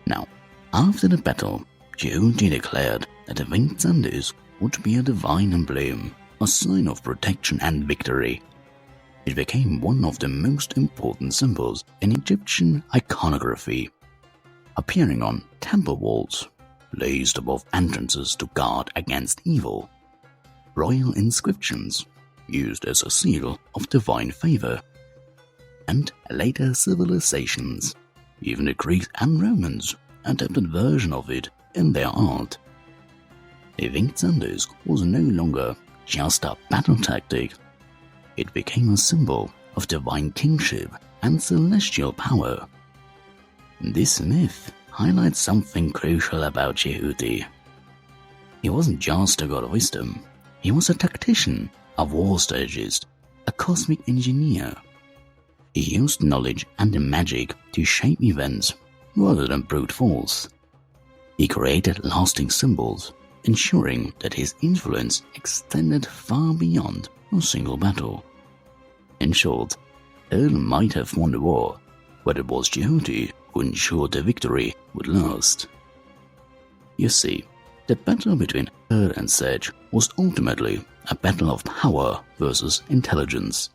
Now, after the battle, Djehuti declared that the winged sun disk would be a divine emblem, a sign of protection and victory. It became one of the most important symbols in Egyptian iconography, appearing on temple walls, placed above entrances to guard against evil, royal inscriptions used as a seal of divine favor, and later civilizations, even the Greeks and Romans, adapted version of it in their art. The winged sun disk was no longer just a battle tactic. It became a symbol of divine kingship and celestial power. This myth highlights something crucial about Djehuti. He wasn't just a god of wisdom. He was a tactician, a war strategist, a cosmic engineer. He used knowledge and magic to shape events rather than brute force. He created lasting symbols, ensuring that his influence extended far beyond a single battle. In short, Her might have won the war, but it was Djehuti who ensured the victory would last. You see, the battle between Her and Seth was ultimately a battle of power versus intelligence.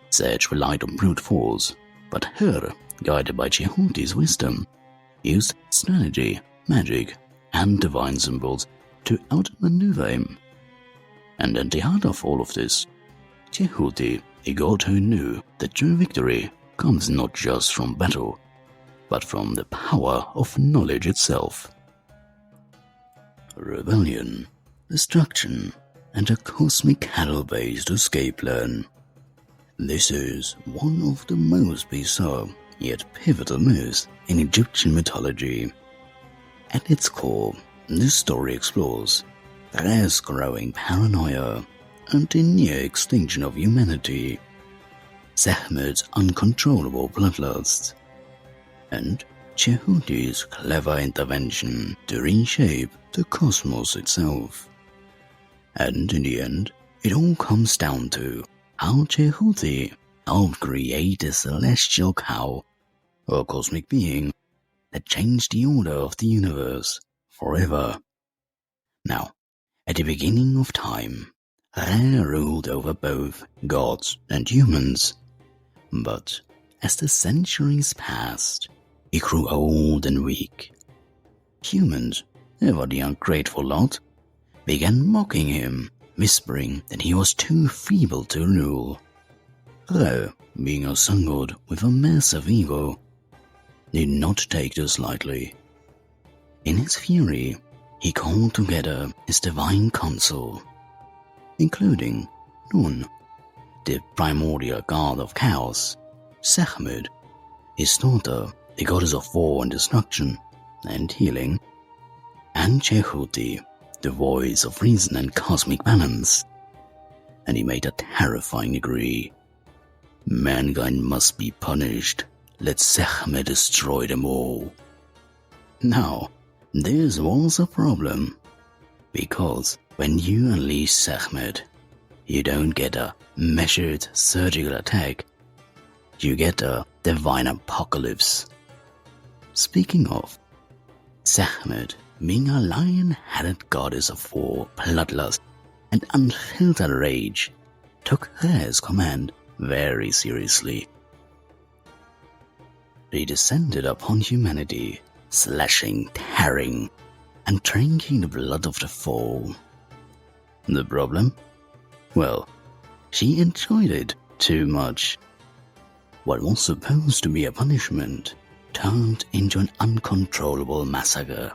Seth relied on brute force, but Her, guided by Djehuti's wisdom, used strategy, magic, and divine symbols to outmaneuver him. And at the heart of all of this, Djehuti, a god who knew that true victory comes not just from battle, but from the power of knowledge itself. Rebellion destruction, and a cosmic cattle-based escape plan. This is one of the most bizarre yet pivotal myths in Egyptian mythology. At its core, this story explores Re's growing paranoia and the near extinction of humanity, Sekhmet's uncontrollable bloodlust, and Djehuti's clever intervention to reshape the cosmos itself. And in the end, it all comes down to how Djehuti helped create a celestial cow, or cosmic being, that changed the order of the universe forever. Now, at the beginning of time, Re ruled over both gods and humans, but as the centuries passed, he grew old and weak. Humans, ever the ungrateful lot, began mocking him, whispering that he was too feeble to rule. Re, being a sun god with a massive ego, did not take this lightly. In his fury, he called together his divine council, including Nun, the primordial god of chaos, Sekhmet, his daughter, the goddess of war and destruction and healing, and Djehuti, the voice of reason and cosmic balance. And he made a terrifying decree. Mankind must be punished. Let Sekhmet destroy them all. Now, this was a problem, because when you unleash Sekhmet, you don't get a measured surgical attack, you get a divine apocalypse. Speaking of, Sekhmet, being a lion-headed goddess of war, bloodlust, and unfiltered rage, took Re's command very seriously. They descended upon humanity, slashing, tearing, and drinking the blood of the fall. The problem? Well, she enjoyed it too much. What was supposed to be a punishment turned into an uncontrollable massacre.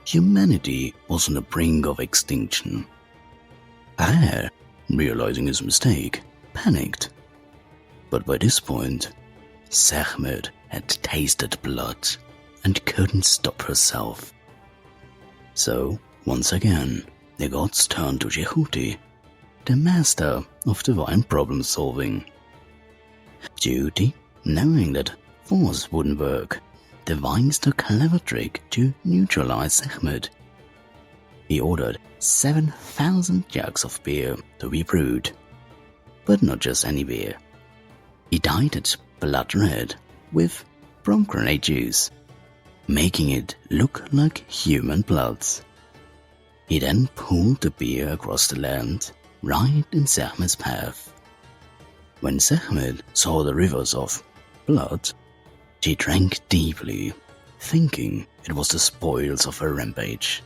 Humanity was on the brink of extinction. Re, realizing his mistake, panicked. But by this point, Sekhmet had tasted blood and couldn't stop herself. So, once again, the gods turned to Djehuti, the master of divine problem-solving. Djehuti, knowing that force wouldn't work, devised a clever trick to neutralize Sekhmet. He ordered 7,000 jugs of beer to be brewed. But not just any beer. He dyed it blood red with pomegranate juice, making it look like human blood. He then poured the beer across the land, right in Sekhmet's path. When Sekhmet saw the rivers of blood, she drank deeply, thinking it was the spoils of her rampage.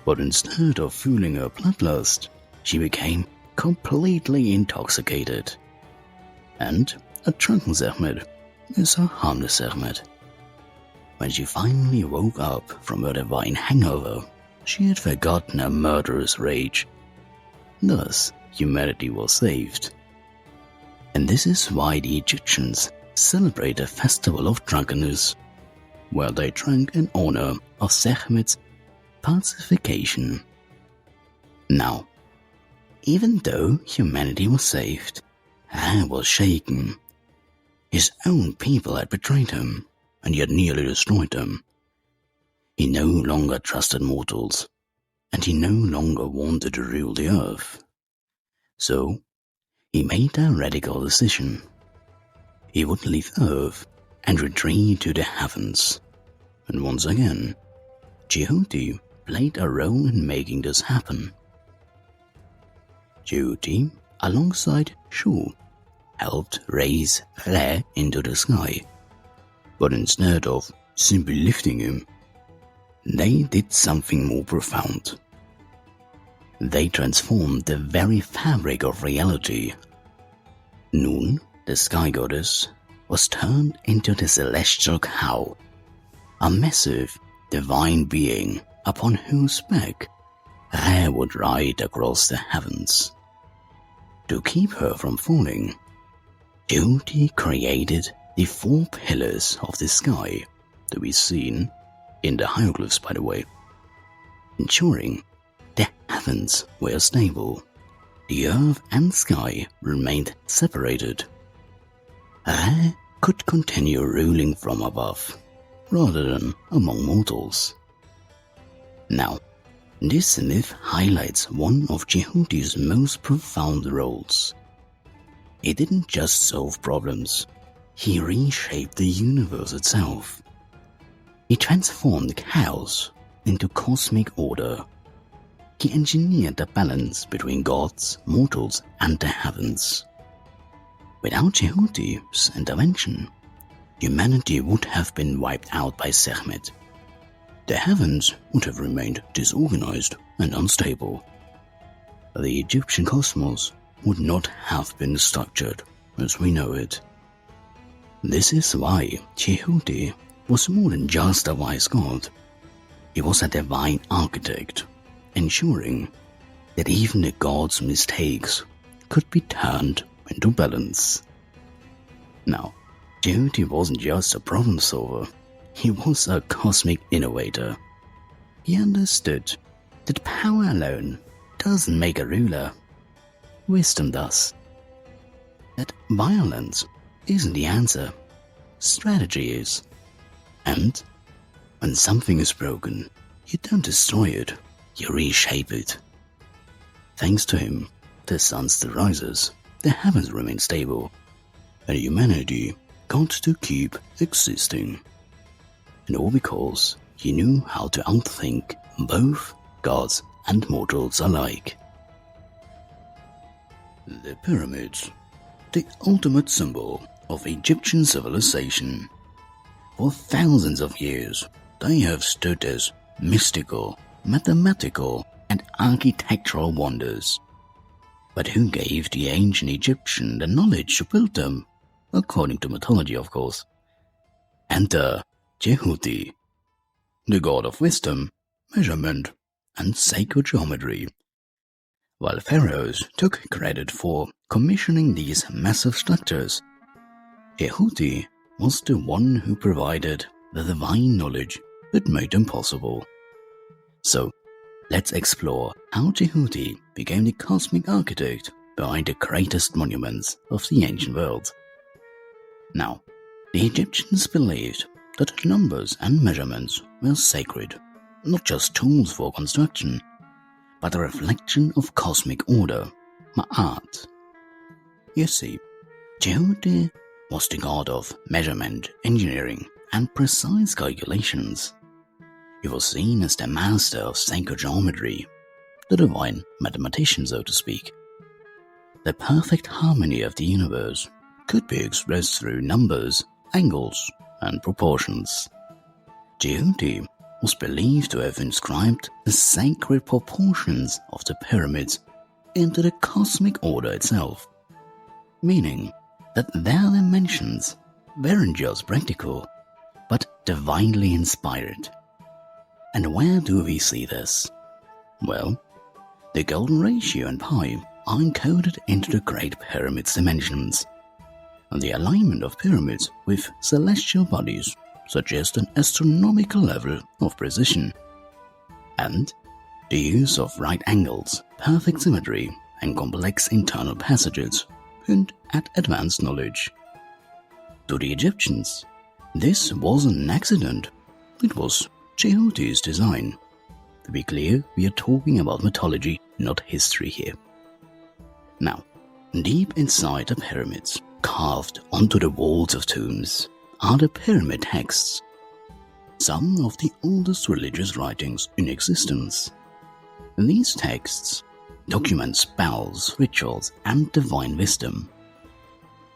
But instead of fueling her bloodlust, she became completely intoxicated. And a drunken Sekhmet is a harmless Sekhmet. When she finally woke up from her divine hangover, she had forgotten her murderous rage. Thus, humanity was saved. And this is why the Egyptians celebrate a festival of drunkenness, where they drank in honor of Sekhmet's pacification. Now, even though humanity was saved, Re was shaken. His own people had betrayed him, and he had nearly destroyed them. He no longer trusted mortals, and he no longer wanted to rule the earth. So, he made a radical decision. He would leave Earth and retreat to the heavens. And once again, Djehuti played a role in making this happen. Djehuti, alongside Shu, helped raise Re into the sky. But instead of simply lifting him, they did something more profound. They transformed the very fabric of reality. Nun, the sky goddess, was turned into the celestial cow, a massive, divine being upon whose back Re would ride across the heavens. To keep her from falling, Djehuti created the 4 pillars of the sky to be seen in the hieroglyphs, by the way, ensuring the heavens were stable. The earth and sky remained separated. Re could continue ruling from above, rather than among mortals. Now, this myth highlights one of Djehuti's most profound roles. He didn't just solve problems, he reshaped the universe itself. He transformed chaos into cosmic order. He engineered the balance between gods, mortals, and the heavens. Without Djehuti's intervention, humanity would have been wiped out by Sekhmet. The heavens would have remained disorganized and unstable. The Egyptian cosmos would not have been structured as we know it. This is why Djehuti was more than just a wise god. He was a divine architect, ensuring that even the gods' mistakes could be turned into balance. Now, Djehuti wasn't just a problem solver, he was a cosmic innovator. He understood that power alone doesn't make a ruler. Wisdom does. That violence isn't the answer, strategy is. And when something is broken, you don't destroy it, you reshape it. Thanks to him, the sun still rises, the heavens remain stable, and humanity got to keep existing. And all because he knew how to outthink both gods and mortals alike. The pyramids, the ultimate symbol of Egyptian civilization. For thousands of years, they have stood as mystical, mathematical, and architectural wonders. But who gave the ancient Egyptian the knowledge to build them? According to mythology, of course. Enter Djehuti, the god of wisdom, measurement, and sacred geometry. While pharaohs took credit for commissioning these massive structures, Djehuti was the one who provided the divine knowledge that made them possible. So, let's explore how Djehuti became the cosmic architect behind the greatest monuments of the ancient world. Now, the Egyptians believed that numbers and measurements were sacred, not just tools for construction, but a reflection of cosmic order, ma'at. You see, Djehuti was the god of measurement, engineering, and precise calculations. He was seen as the master of sacred geometry, the divine mathematician, so to speak. The perfect harmony of the universe could be expressed through numbers, angles, and proportions. Djehuti was believed to have inscribed the sacred proportions of the pyramids into the cosmic order itself, meaning that their dimensions weren't just practical, but divinely inspired. And where do we see this? Well, the golden ratio and pi are encoded into the Great Pyramid's dimensions, and the alignment of pyramids with celestial bodies suggest an astronomical level of precision, and the use of right angles, perfect symmetry, and complex internal passages hint at advanced knowledge. To the Egyptians, this wasn't an accident, it was Djehuti's design. To be clear, we are talking about mythology, not history here. Now, deep inside the pyramids, carved onto the walls of tombs, are the pyramid texts, some of the oldest religious writings in existence. These texts document spells, rituals, and divine wisdom,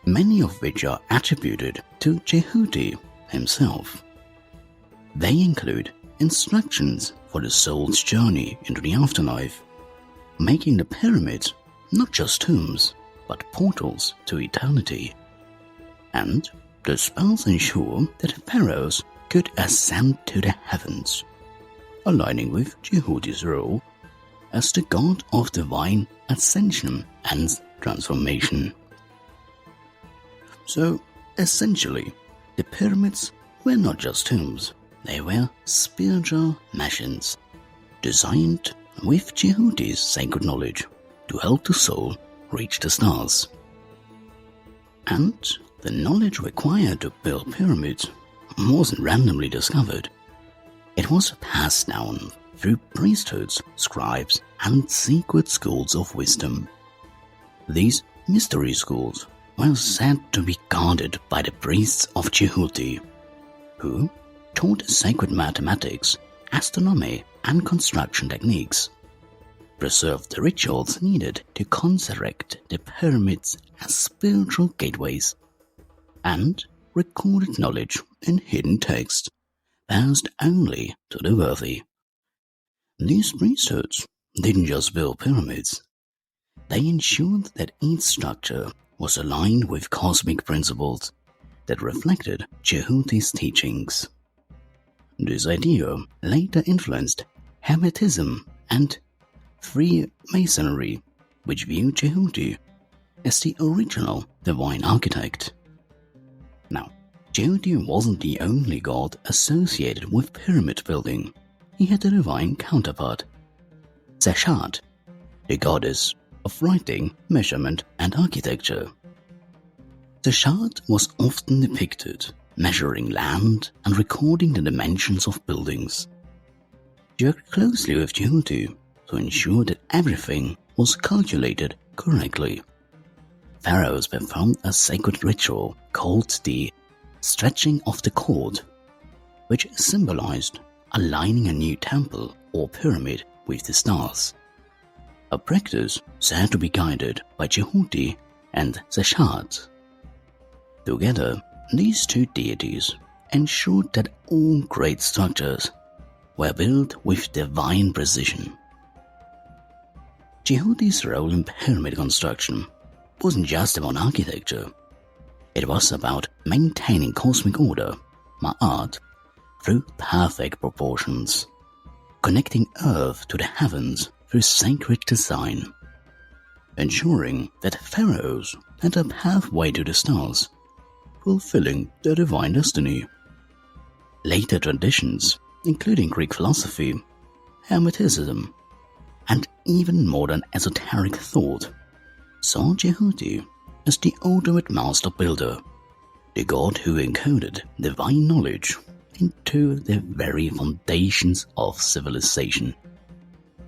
many of which are attributed to Djehuti himself. They include instructions for the soul's journey into the afterlife, making the pyramids not just tombs, but portals to eternity. And the spells ensure that pharaohs could ascend to the heavens, aligning with Djehuti's role as the god of divine ascension and transformation. So, essentially, the pyramids were not just tombs, they were spiritual machines, designed with Djehuti's sacred knowledge to help the soul reach the stars. And the knowledge required to build pyramids wasn't randomly discovered. It was passed down through priesthoods, scribes, and secret schools of wisdom. These mystery schools were said to be guarded by the priests of Djehuti, who taught sacred mathematics, astronomy, and construction techniques, preserved the rituals needed to construct the pyramids as spiritual gateways, and recorded knowledge in hidden texts passed only to the worthy. These priesthoods didn't just build pyramids, they ensured that each structure was aligned with cosmic principles that reflected Djehuti's teachings. This idea later influenced Hermetism and Freemasonry, which viewed Djehuti as the original divine architect. Now, Djehuti wasn't the only god associated with pyramid building. He had a divine counterpart, Seth, the goddess of writing, measurement, and architecture. Seth was often depicted measuring land and recording the dimensions of buildings. She worked closely with Djehuti to ensure that everything was calculated correctly. Pharaohs performed a sacred ritual called the stretching of the cord, which symbolized aligning a new temple or pyramid with the stars, a practice said to be guided by Djehuti and Seth. Together, these two deities ensured that all great structures were built with divine precision. Djehuti's role in pyramid construction wasn't just about architecture. It was about maintaining cosmic order, ma'at, through perfect proportions, connecting Earth to the heavens through sacred design, ensuring that pharaohs had a pathway to the stars, fulfilling their divine destiny. Later traditions, including Greek philosophy, Hermeticism, and even modern esoteric thought, saw Djehuti as the ultimate master builder, the god who encoded divine knowledge into the very foundations of civilization.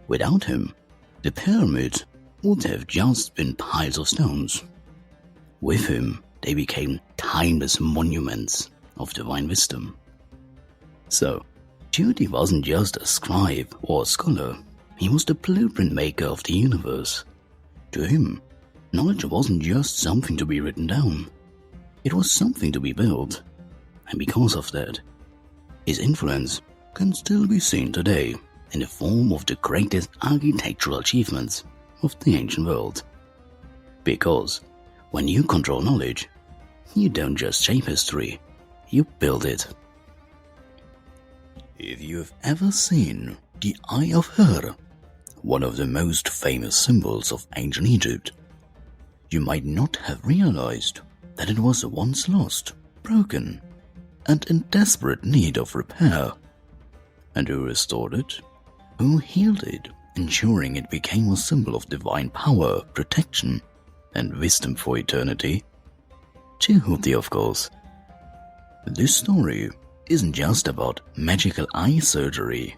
Without him, the pyramids would have just been piles of stones. With him, they became timeless monuments of divine wisdom. So, Djehuti wasn't just a scribe or a scholar, he was the blueprint maker of the universe. To him, knowledge wasn't just something to be written down, it was something to be built. And because of that, his influence can still be seen today in the form of the greatest architectural achievements of the ancient world. Because when you control knowledge, you don't just shape history, you build it. If you've ever seen the Eye of Her, one of the most famous symbols of ancient Egypt, you might not have realized that it was once lost, broken, and in desperate need of repair. And who restored it? Who healed it, ensuring it became a symbol of divine power, protection, and wisdom for eternity? Djehuti, of course. This story isn't just about magical eye surgery.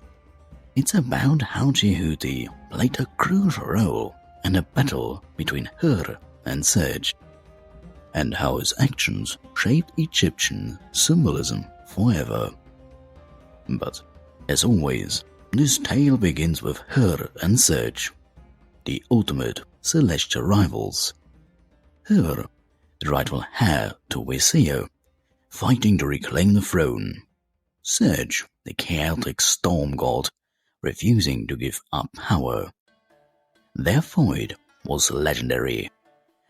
It's about how Djehuti played a crucial role in a battle between Her and Seth, and how his actions shaped Egyptian symbolism forever. But, as always, this tale begins with Her and Seth, the ultimate celestial rivals. Her, the rightful heir to Vizier, fighting to reclaim the throne. Seth, the chaotic storm god, refusing to give up power. Their fight was legendary,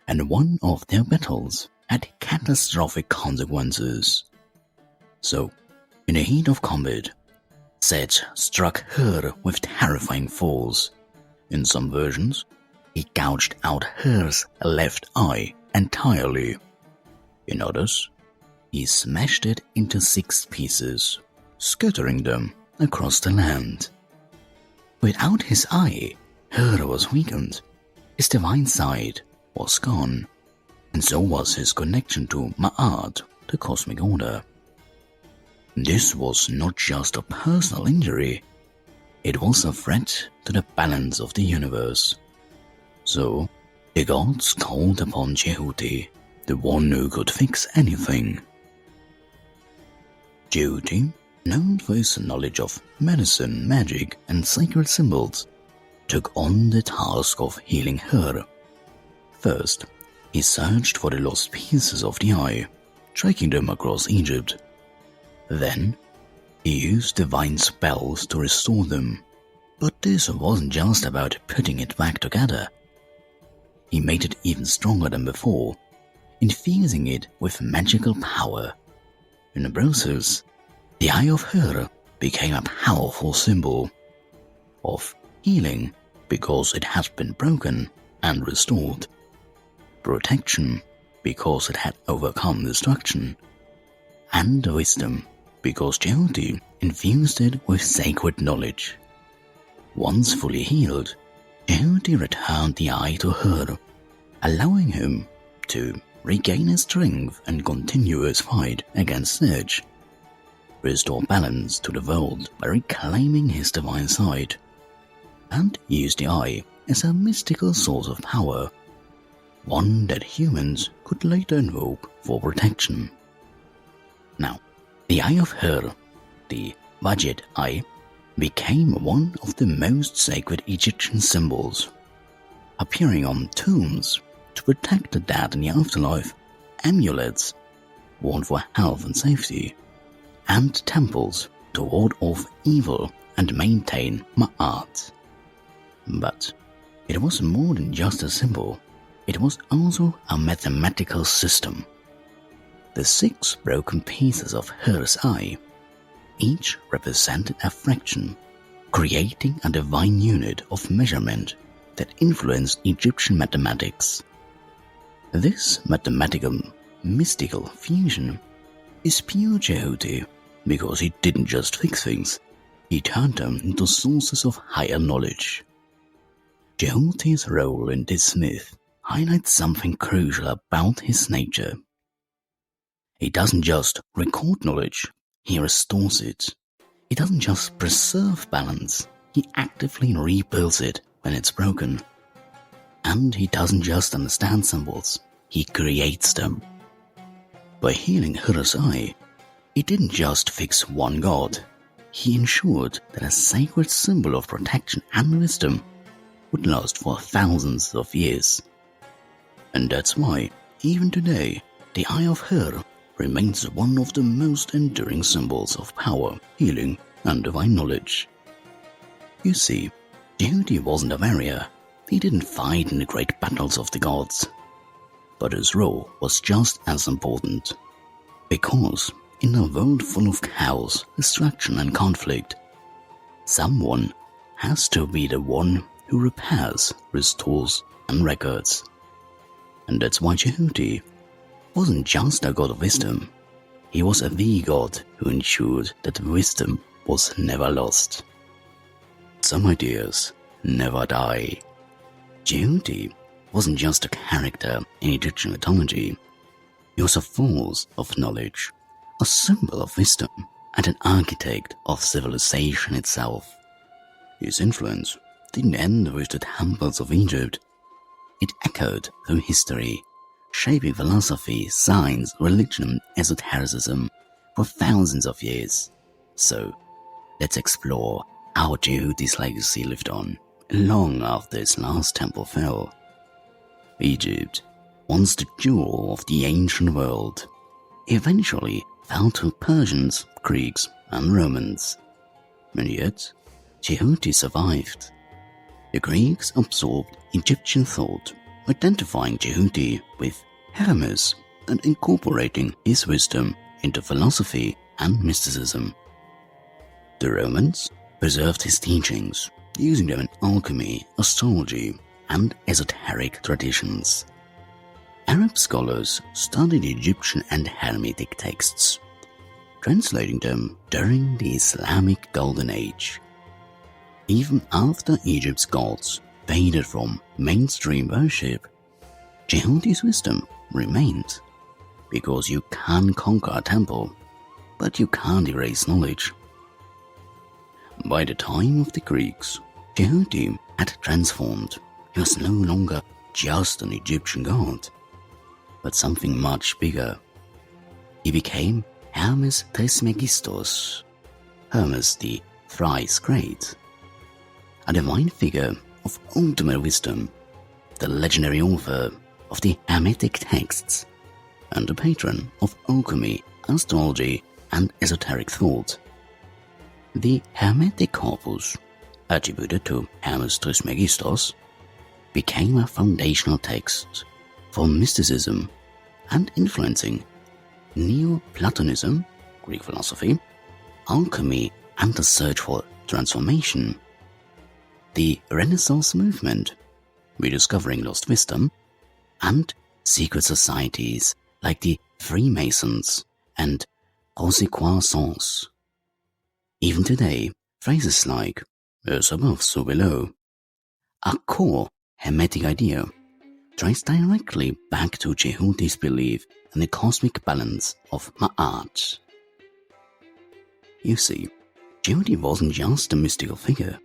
and one of their battles had catastrophic consequences. So, in the heat of combat, Seth struck Her with terrifying force, In some versions, he gouged out Her's left eye entirely. In others, he smashed it into 6 pieces, scattering them across the land. Without his eye, Her was weakened, his divine side was gone, and so was his connection to Ma'at, the cosmic order. This was not just a personal injury, it was a threat to the balance of the universe. So, the gods called upon Djehuti, the one who could fix anything. Djehuti, known for his knowledge of medicine, magic, and sacred symbols, took on the task of healing Her. First, he searched for the lost pieces of the eye, tracking them across Egypt. Then, he used divine spells to restore them. But this wasn't just about putting it back together. He made it even stronger than before, infusing it with magical power. In the process, the Eye of Her became a powerful symbol of healing because it had been broken and restored, protection because it had overcome destruction, and wisdom because Djehuti infused it with sacred knowledge. Once fully healed, Djehuti returned the eye to Her, allowing him to regain his strength and continue his fight against Seth, restore balance to the world by reclaiming his divine side, and use the eye as a mystical source of power, one that humans could later invoke for protection. Now, the Eye of Her, the Wadjet eye, became one of the most sacred Egyptian symbols, appearing on tombs to protect the dead in the afterlife, amulets worn for health and safety, and temples to ward off evil and maintain Ma'at. But it was more than just a symbol, it was also a mathematical system. The 6 broken pieces of Her's eye each represented a fraction, creating a divine unit of measurement that influenced Egyptian mathematics. This mathematical, mystical fusion is pure Djehuti because he didn't just fix things, he turned them into sources of higher knowledge. Djehuti's role in this myth highlights something crucial about his nature. He doesn't just record knowledge, he restores it. He doesn't just preserve balance, he actively rebuilds it when it's broken. And he doesn't just understand symbols, he creates them. By healing Her's eye, he didn't just fix one god, he ensured that a sacred symbol of protection and wisdom would last for thousands of years. And that's why, even today, the Eye of Her remains one of the most enduring symbols of power, healing, and divine knowledge. You see, Djehuti wasn't a warrior, he didn't fight in the great battles of the gods. But his role was just as important. Because, in a world full of chaos, destruction, and conflict, someone has to be the one who repairs, restores, and records. And that's why Djehuti wasn't just a god of wisdom, he was the god who ensured that wisdom was never lost. Some ideas never die. Djehuti wasn't just a character in Egyptian mythology, he was a force of knowledge, a symbol of wisdom, and an architect of civilization itself. His influence didn't end with the temples of Egypt, it echoed through history, shaping philosophy, science, religion, esotericism for thousands of years. So, let's explore how Djehuti's legacy lived on, long after his last temple fell. Egypt, once the jewel of the ancient world, eventually fell to Persians, Greeks, and Romans. And yet, Djehuti survived. The Greeks absorbed Egyptian thought, identifying Djehuti with Hermes and incorporating his wisdom into philosophy and mysticism. The Romans preserved his teachings, using them in alchemy, astrology, and esoteric traditions. Arab scholars studied Egyptian and Hermetic texts, translating them during the Islamic Golden Age. Even after Egypt's gods faded from mainstream worship, Djehuti's wisdom remained, because you can conquer a temple, but you can't erase knowledge. By the time of the Greeks, Djehuti had transformed. He was no longer just an Egyptian god, but something much bigger. He became Hermes Trismegistos, Hermes the thrice great, a divine figure of ultimate wisdom, the legendary author of the Hermetic texts, and the patron of alchemy, astrology, and esoteric thought. The Hermetic corpus, attributed to Hermes Trismegistos, became a foundational text for mysticism and influencing Neoplatonism, Greek philosophy, alchemy, and the search for transformation. The Renaissance movement, rediscovering lost wisdom, and secret societies like the Freemasons and Rosicrucians. Even today, phrases like as above, so below, a core Hermetic idea, trace directly back to Djehuti's belief in the cosmic balance of Ma'at. You see, Djehuti wasn't just a mystical figure.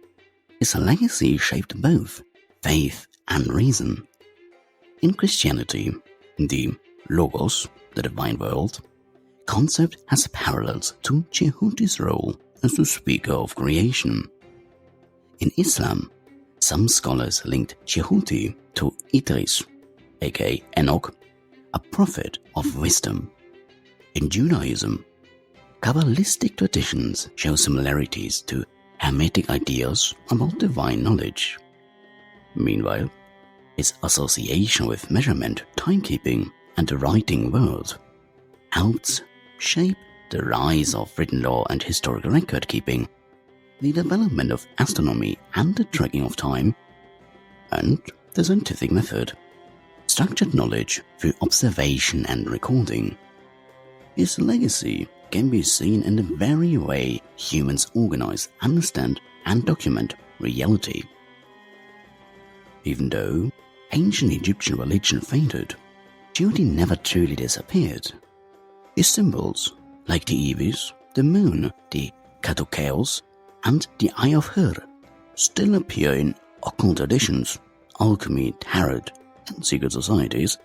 His legacy shaped both faith and reason. In Christianity, the Logos, the divine world, concept has parallels to Djehuti's role as the speaker of creation. In Islam, some scholars linked Djehuti to Idris, aka Enoch, a prophet of wisdom. In Judaism, Kabbalistic traditions show similarities to Hermetic ideas about divine knowledge. Meanwhile, his association with measurement, timekeeping, and the writing world helped shape the rise of written law and historical record keeping, the development of astronomy and the tracking of time, and the scientific method, structured knowledge through observation and recording. His legacy can be seen in the very way humans organize, understand, and document reality. Even though ancient Egyptian religion faded, Djehuti never truly disappeared. His symbols, like the ibis, the moon, the katokeos, and the Eye of Her, still appear in occult traditions, alchemy, tarot, and secret societies.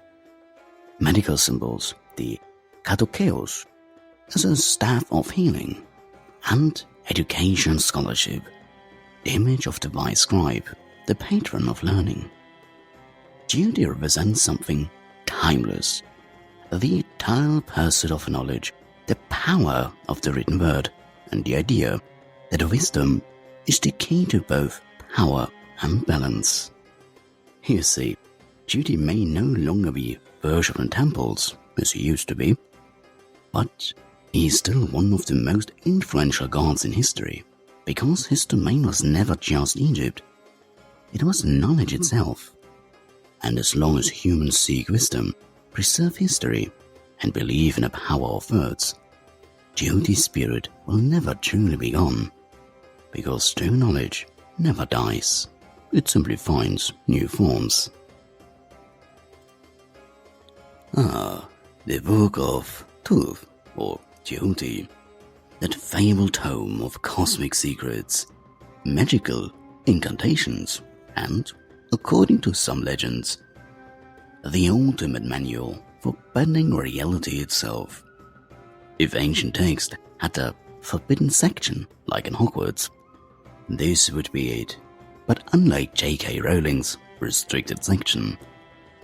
Medical symbols, the katokeos, as a staff of healing, and education scholarship, the image of the wise scribe, the patron of learning. Djehuti represents something timeless, the eternal pursuit of knowledge, the power of the written word, and the idea that wisdom is the key to both power and balance. You see, Djehuti may no longer be worshipped in temples, as he used to be, but he is still one of the most influential gods in history, because his domain was never just Egypt. It was knowledge itself. And as long as humans seek wisdom, preserve history, and believe in the power of words, Djehuti's spirit will never truly be gone, because true knowledge never dies. It simply finds new forms. The Book of Thoth, or Djehuti, that fabled tome of cosmic secrets, magical incantations, and, according to some legends, the ultimate manual for bending reality itself. If ancient text had a forbidden section, like in Hogwarts, this would be it. But unlike J.K. Rowling's restricted section,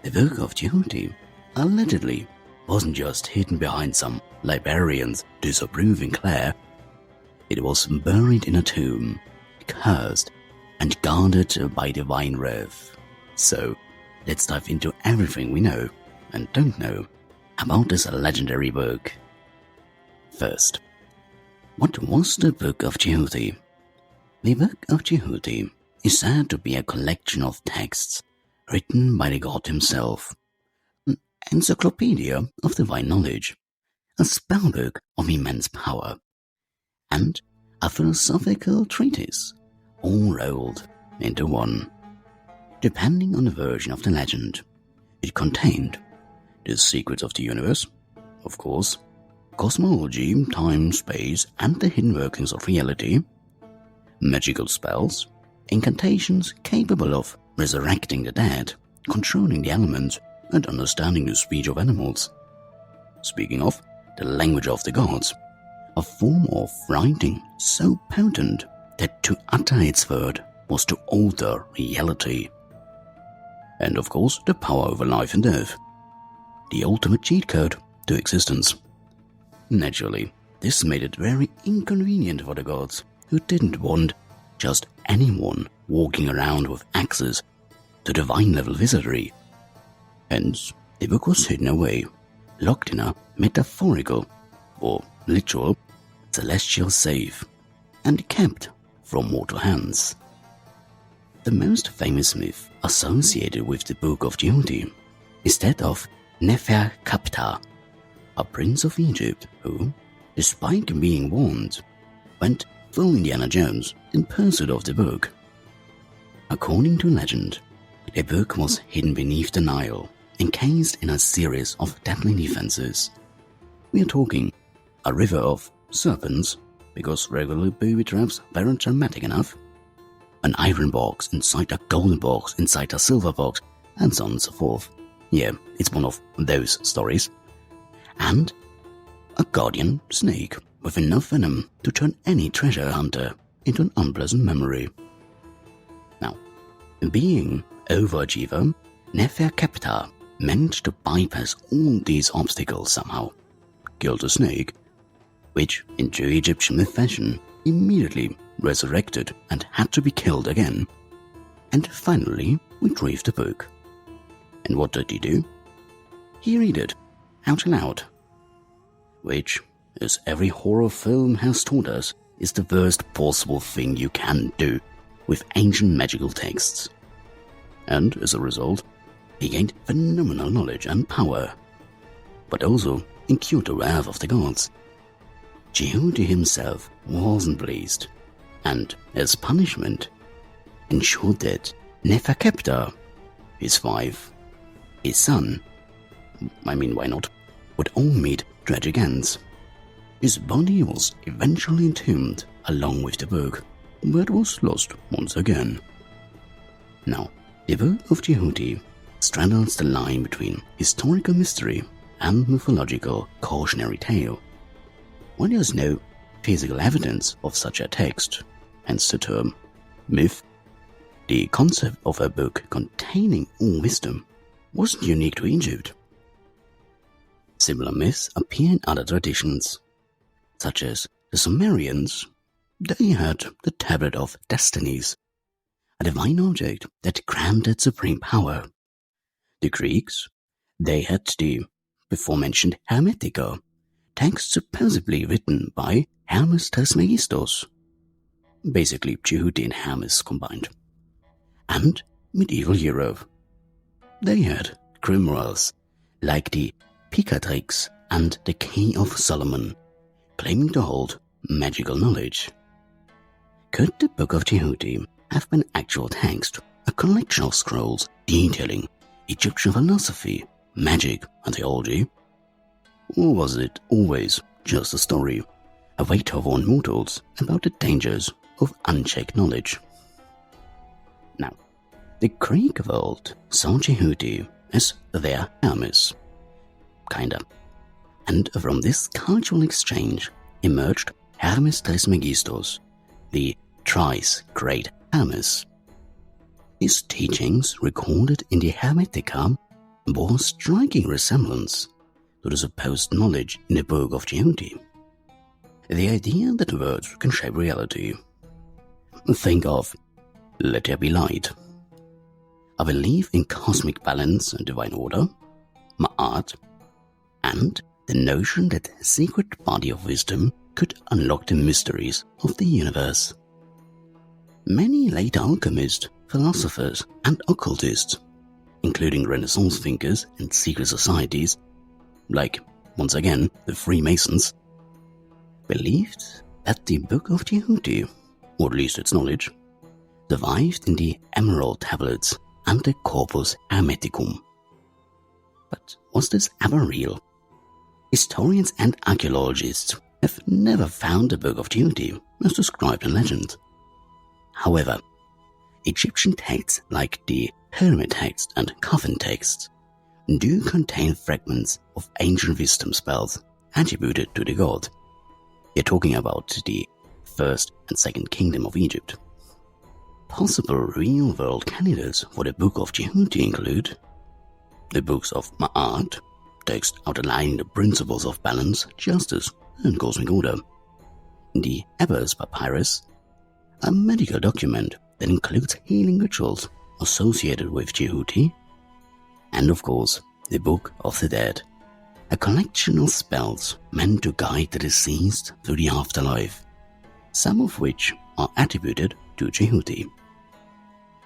the Book of Djehuti allegedly wasn't just hidden behind some librarian's disapproving glare. It was buried in a tomb, cursed, and guarded by divine wrath. So, let's dive into everything we know and don't know about this legendary book. First, what was the Book of Djehuti? The Book of Djehuti is said to be a collection of texts written by the god himself, an encyclopedia of divine knowledge, a spellbook of immense power, and a philosophical treatise, all rolled into one. Depending on the version of the legend, it contained the secrets of the universe, of course, cosmology, time, space, and the hidden workings of reality, magical spells, incantations capable of resurrecting the dead, controlling the elements, and understanding the speech of animals. Speaking of, the language of the gods, a form of writing so potent that to utter its word was to alter reality. And of course, the power over life and death, the ultimate cheat code to existence. Naturally, this made it very inconvenient for the gods, who didn't want just anyone walking around with access to divine-level wizardry. Hence, the book was hidden away, locked in a metaphorical, or literal, celestial safe, and kept from mortal hands. The most famous myth associated with the Book of Djehuti is that of Neferkaptah, a prince of Egypt who, despite being warned, went full Indiana Jones in pursuit of the book. According to legend, the book was hidden beneath the Nile, encased in a series of deadly defenses. We are talking a river of serpents, because regular booby traps weren't dramatic enough, an iron box inside a golden box inside a silver box, and so on and so forth. Yeah, it's one of those stories. And a guardian snake with enough venom to turn any treasure hunter into an unpleasant memory. Now, being overachiever, Neferkaptah managed to bypass all these obstacles somehow, killed a snake, which, in true Egyptian myth fashion, immediately resurrected and had to be killed again, and finally retrieved the book. And what did he do? He read it out loud, which, as every horror film has taught us, is the worst possible thing you can do with ancient magical texts. And as a result, he gained phenomenal knowledge and power, but also incurred the wrath of the gods. Djehuti himself wasn't pleased, and as punishment, ensured that Neferkaptah, his wife, his son, why not, would all meet tragic ends. His body was eventually entombed along with the book, but it was lost once again. Now, the Book of Djehuti straddles the line between historical mystery and mythological cautionary tale. While there is no physical evidence of such a text, hence the term myth, the concept of a book containing all wisdom wasn't unique to Egypt. Similar myths appear in other traditions, such as the Sumerians. They had the Tablet of Destinies, a divine object that granted supreme power. The Greeks, they had the before-mentioned Hermetica, text supposedly written by Hermes Trismegistus, basically Djehuti and Hermes combined. And medieval Europe, they had grimoires like the Picatrix and the Key of Solomon, claiming to hold magical knowledge. Could the Book of Djehuti have been actual text, a collection of scrolls detailing Egyptian philosophy, magic, and theology? Or was it always just a story, a way to warn mortals about the dangers of unchecked knowledge? Now, the Greek world saw Djehuti as their Hermes, kinda. And from this cultural exchange emerged Hermes Trismegistus, the thrice great Hermes. His teachings recorded in the Hermetica bore striking resemblance to the supposed knowledge in the Book of Djehuti. The idea that words can shape reality. Think of let there be light, a belief in cosmic balance and divine order, ma'at, and the notion that a secret body of wisdom could unlock the mysteries of the universe. Many late alchemists, philosophers, and occultists, including Renaissance thinkers and secret societies, like, once again, the Freemasons, believed that the Book of Djehuti, or at least its knowledge, survived in the Emerald Tablets and the Corpus Hermeticum. But was this ever real? Historians and archaeologists have never found the Book of Djehuti as described in legend. However, Egyptian texts like the Pyramid text and Coffin texts do contain fragments of ancient wisdom spells attributed to the god. We're talking about the First and Second Kingdom of Egypt. Possible real-world candidates for the Book of Djehuti include the books of Ma'at, text outlining the principles of balance, justice, and cosmic order, the Ebers Papyrus, a medical document that includes healing rituals associated with Djehuti, and of course, the Book of the Dead, a collection of spells meant to guide the deceased through the afterlife, some of which are attributed to Djehuti.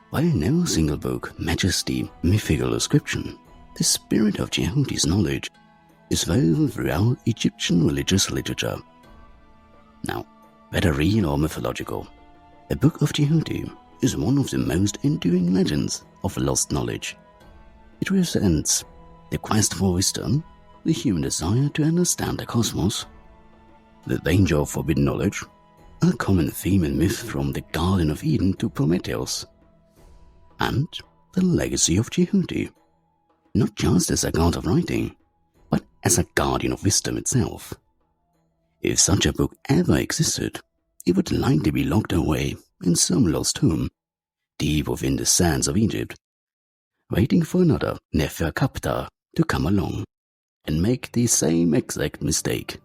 While no single book matches the mythical description, the spirit of Djehuti's knowledge is woven throughout Egyptian religious literature. Now, whether real or mythological, the Book of Djehuti is one of the most enduring legends of lost knowledge. It represents the quest for wisdom, the human desire to understand the cosmos, the danger of forbidden knowledge, a common theme in myth from the Garden of Eden to Prometheus, and the legacy of Djehuti, not just as a god of writing, but as a guardian of wisdom itself. If such a book ever existed, it would likely be locked away in some lost tomb, deep within the sands of Egypt, waiting for another Neferkapta to come along and make the same exact mistake.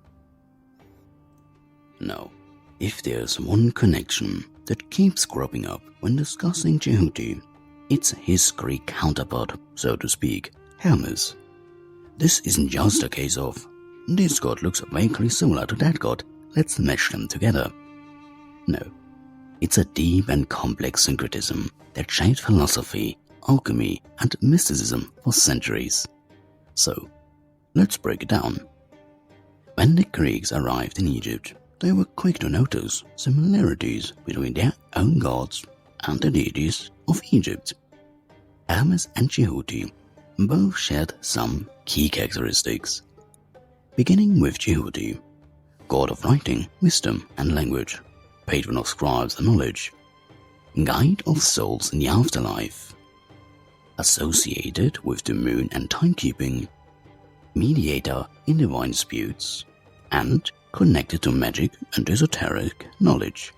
Now, if there's one connection that keeps cropping up when discussing Djehuti, it's his Greek counterpart, so to speak, Hermes. This isn't just a case of, this god looks vaguely similar to that god, let's mesh them together. No, it's a deep and complex syncretism that shaped philosophy, alchemy, and mysticism for centuries. So, let's break it down. When the Greeks arrived in Egypt, they were quick to notice similarities between their own gods and the deities of Egypt. Hermes and Djehuti both shared some key characteristics. Beginning with Djehuti, god of writing, wisdom, and language, patron of scribes and knowledge, guide of souls in the afterlife, associated with the moon and timekeeping, mediator in divine disputes, and connected to magic and esoteric knowledge.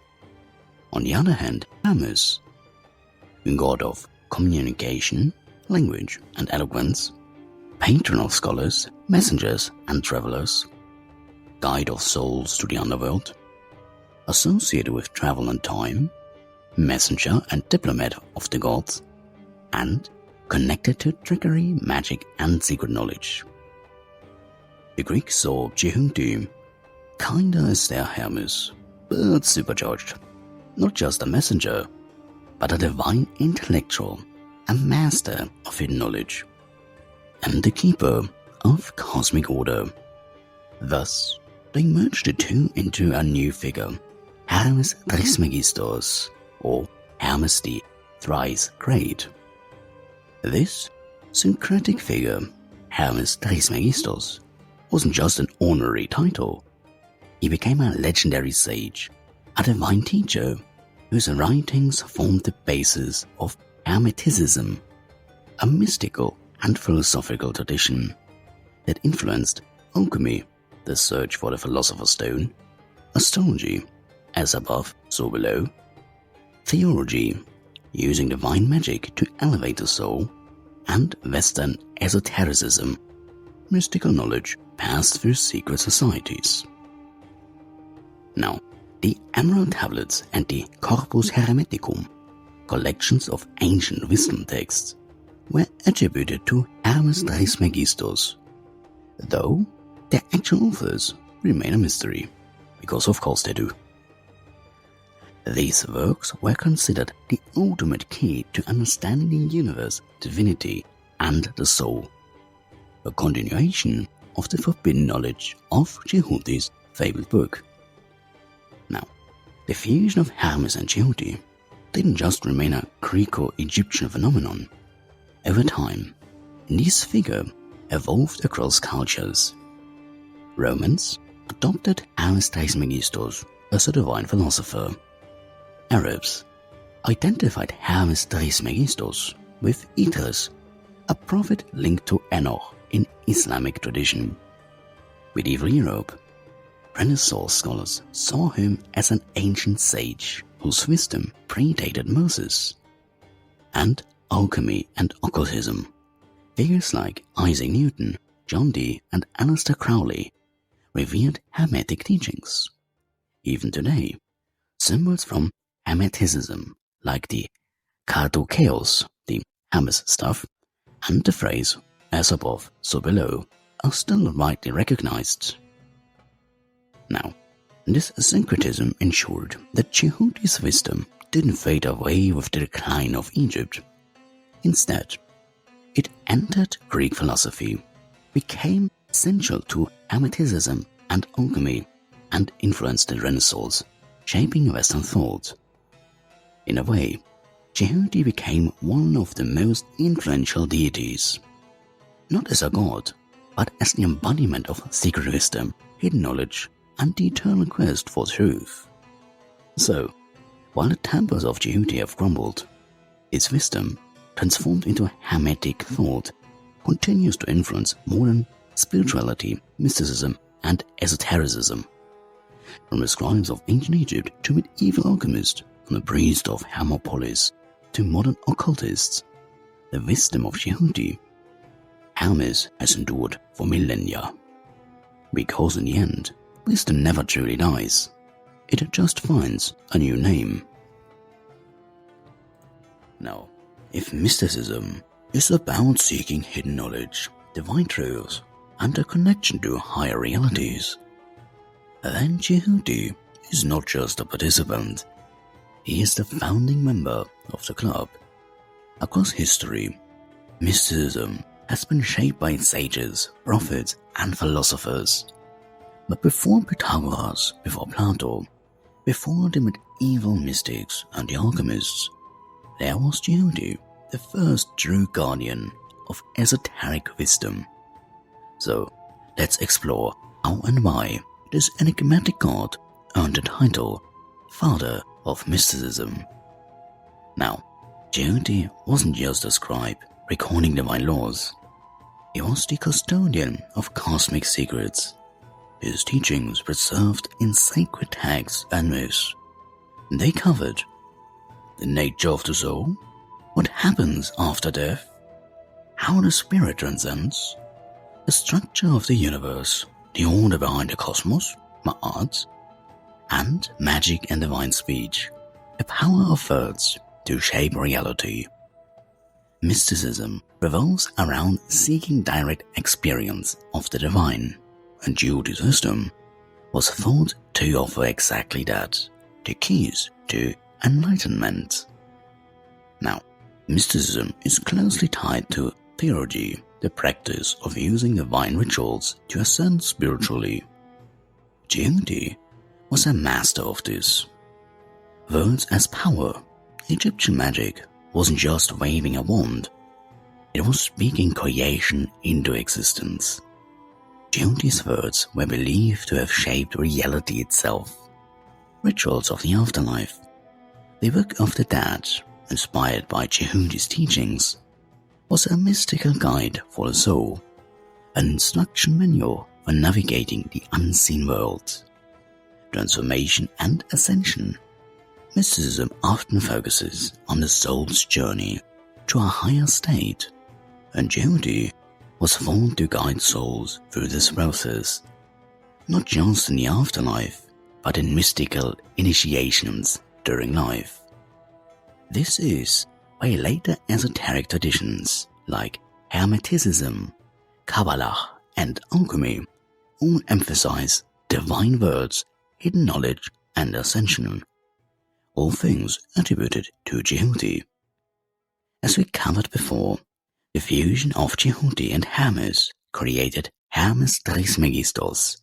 On the other hand, Hermes, god of communication, language, and eloquence, patron of scholars, messengers, and travelers, guide of souls to the underworld, associated with travel and time, messenger and diplomat of the gods, and connected to trickery, magic, and secret knowledge. The Greeks saw Djehuti kinda as their Hermes, but supercharged. Not just a messenger, but a divine intellectual, a master of hidden knowledge, and the keeper of cosmic order. Thus, they merged the two into a new figure, Hermes Trismegistos, or Hermes the Thrice Great. This syncretic figure, Hermes Trismegistos, wasn't just an honorary title. He became a legendary sage, a divine teacher whose writings formed the basis of Hermeticism, a mystical and philosophical tradition that influenced alchemy, the search for the philosopher's stone, astrology, as above, so below, theology, using divine magic to elevate the soul, and Western esotericism, mystical knowledge passed through secret societies. Now, the Emerald Tablets and the Corpus Hermeticum, collections of ancient wisdom texts, were attributed to Hermes Trismegistos, though their actual authors remain a mystery, because of course they do. These works were considered the ultimate key to understanding the universe, divinity, and the soul, a continuation of the forbidden knowledge of Djehuti's fabled book. Now, the fusion of Hermes and Djehuti didn't just remain a Greco-Egyptian phenomenon. Over time, this figure evolved across cultures. Romans adopted Hermes Trismegistus as a divine philosopher. Arabs identified Hermes Trismegistus with Idris, a prophet linked to Enoch in Islamic tradition. Medieval Europe, Renaissance scholars saw him as an ancient sage whose wisdom predated Moses. And alchemy and occultism, figures like Isaac Newton, John Dee, and Aleister Crowley revered Hermetic teachings. Even today, symbols from Hermeticism like the Chaos, the Hermes stuff, and the phrase as above, so below are still widely recognized. Now, this syncretism ensured that Djehuti's wisdom didn't fade away with the decline of Egypt. Instead, it entered Greek philosophy, became essential to Hermeticism and alchemy, and influenced the Renaissance, shaping Western thought. In a way, Djehuti became one of the most influential deities, not as a god, but as the embodiment of secret wisdom, hidden knowledge, and the eternal quest for truth. So, while the temples of Djehuti have crumbled, his wisdom, transformed into Hermetic thought, continues to influence modern spirituality, mysticism, and esotericism. From the scribes of ancient Egypt to medieval alchemists, from the priests of Hermopolis to modern occultists, the wisdom of Djehuti, Hermes, has endured for millennia. Because in the end, wisdom never truly dies. It just finds a new name. Now, if mysticism is about seeking hidden knowledge, divine truths, and a connection to higher realities, then Djehuti is not just a participant. He is the founding member of the club. Across history, mysticism has been shaped by sages, prophets, and philosophers. But before Pythagoras, before Plato, before the medieval mystics and the alchemists, there was Djehuti, the first true guardian of esoteric wisdom. So, let's explore how and why this enigmatic god earned the title Father of Mysticism. Now, Djehuti wasn't just a scribe recording divine laws. He was the custodian of cosmic secrets. His teachings preserved in sacred texts and myths. They covered the nature of the soul, what happens after death, how the spirit transcends, the structure of the universe, the order behind the cosmos, Ma'at, and magic and divine speech, the power of words to shape reality. Mysticism revolves around seeking direct experience of the divine, and Djehuti's wisdom was thought to offer exactly that, the keys to enlightenment. Now, mysticism is closely tied to theurgy, the practice of using divine rituals to ascend spiritually. Djehuti was a master of this. Words as power, Egyptian magic wasn't just waving a wand, it was speaking creation into existence. Djehuti's words were believed to have shaped reality itself. Rituals of the Afterlife, the Book of the Dead, inspired by Djehuti's teachings, was a mystical guide for the soul, an instruction manual for navigating the unseen world. Transformation and ascension. Mysticism often focuses on the soul's journey to a higher state, and Djehuti was thought to guide souls through this process, not just in the afterlife, but in mystical initiations during life. This is why later esoteric traditions like Hermeticism, Kabbalah, and alchemy all emphasize divine words, hidden knowledge, and ascension. all things attributed to Djehuti. As we covered before, the fusion of Djehuti and Hermes created Hermes Trismegistos,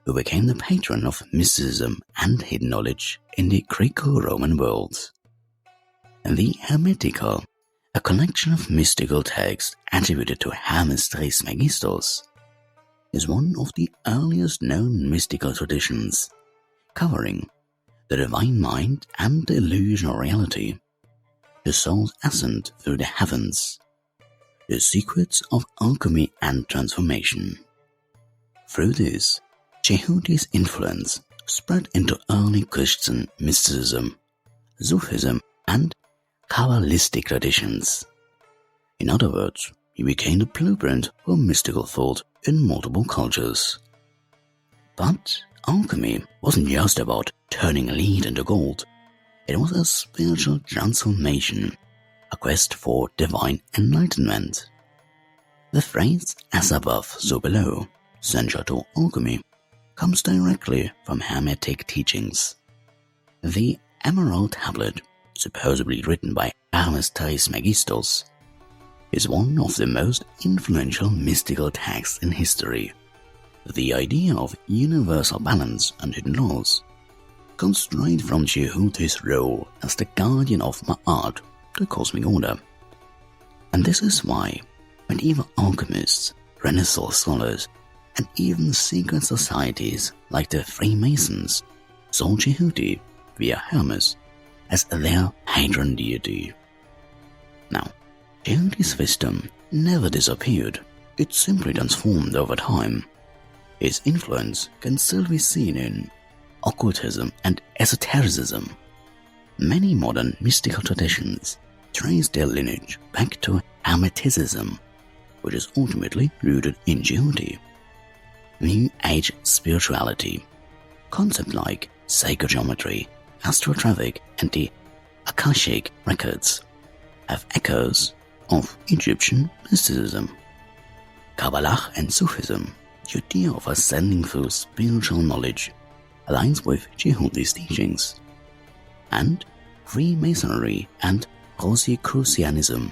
who became the patron of mysticism and hidden knowledge in the Greco-Roman world. And the Hermetica, a collection of mystical texts attributed to Hermes Trismegistos, is one of the earliest known mystical traditions, covering the divine mind and the illusion of reality, the soul's ascent through the heavens, the secrets of alchemy and transformation. Through this, Djehuti's influence spread into early Christian mysticism, Sufism, and Kabbalistic traditions. In other words, he became the blueprint for mystical thought in multiple cultures. But alchemy wasn't just about turning lead into gold. It was a spiritual transformation, a quest for divine enlightenment. The phrase "as above, so below," central to alchemy, comes directly from Hermetic teachings. The Emerald Tablet, supposedly written by Hermes Trismegistos, is one of the most influential mystical texts in history. The idea of universal balance and hidden laws comes straight from Djehuti's role as the guardian of Ma'at, the cosmic order. And this is why medieval alchemists, Renaissance scholars, and even secret societies like the Freemasons saw Djehuti via Hermes as their patron deity. Now, Djehuti's wisdom never disappeared, it simply transformed over time. His influence can still be seen in occultism and esotericism. Many modern mystical traditions trace their lineage back to Hermeticism, which is ultimately rooted in Djehuti. New Age spirituality, concepts like sacred geometry, astral traffic, and the Akashic records have echoes of Egyptian mysticism. Kabbalah and Sufism, the idea of ascending through spiritual knowledge, aligns with Djehuti's teachings. And Freemasonry and Rosicrucianism,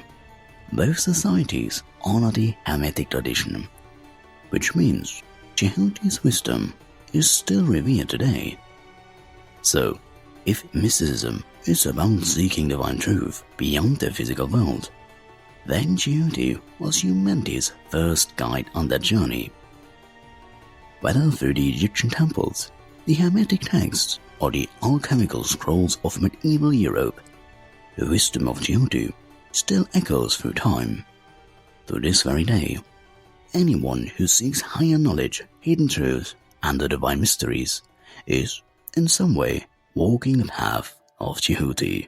both societies honor the Hermetic tradition, which means Djehuti's wisdom is still revered today. So, if mysticism is about seeking divine truth beyond the physical world, then Djehuti was humanity's first guide on that journey. Whether through the Egyptian temples, the Hermetic texts, or the alchemical scrolls of medieval Europe, the wisdom of Djehuti still echoes through time. To this very day, anyone who seeks higher knowledge, hidden truths, and the divine mysteries is, in some way, walking the path of Djehuti.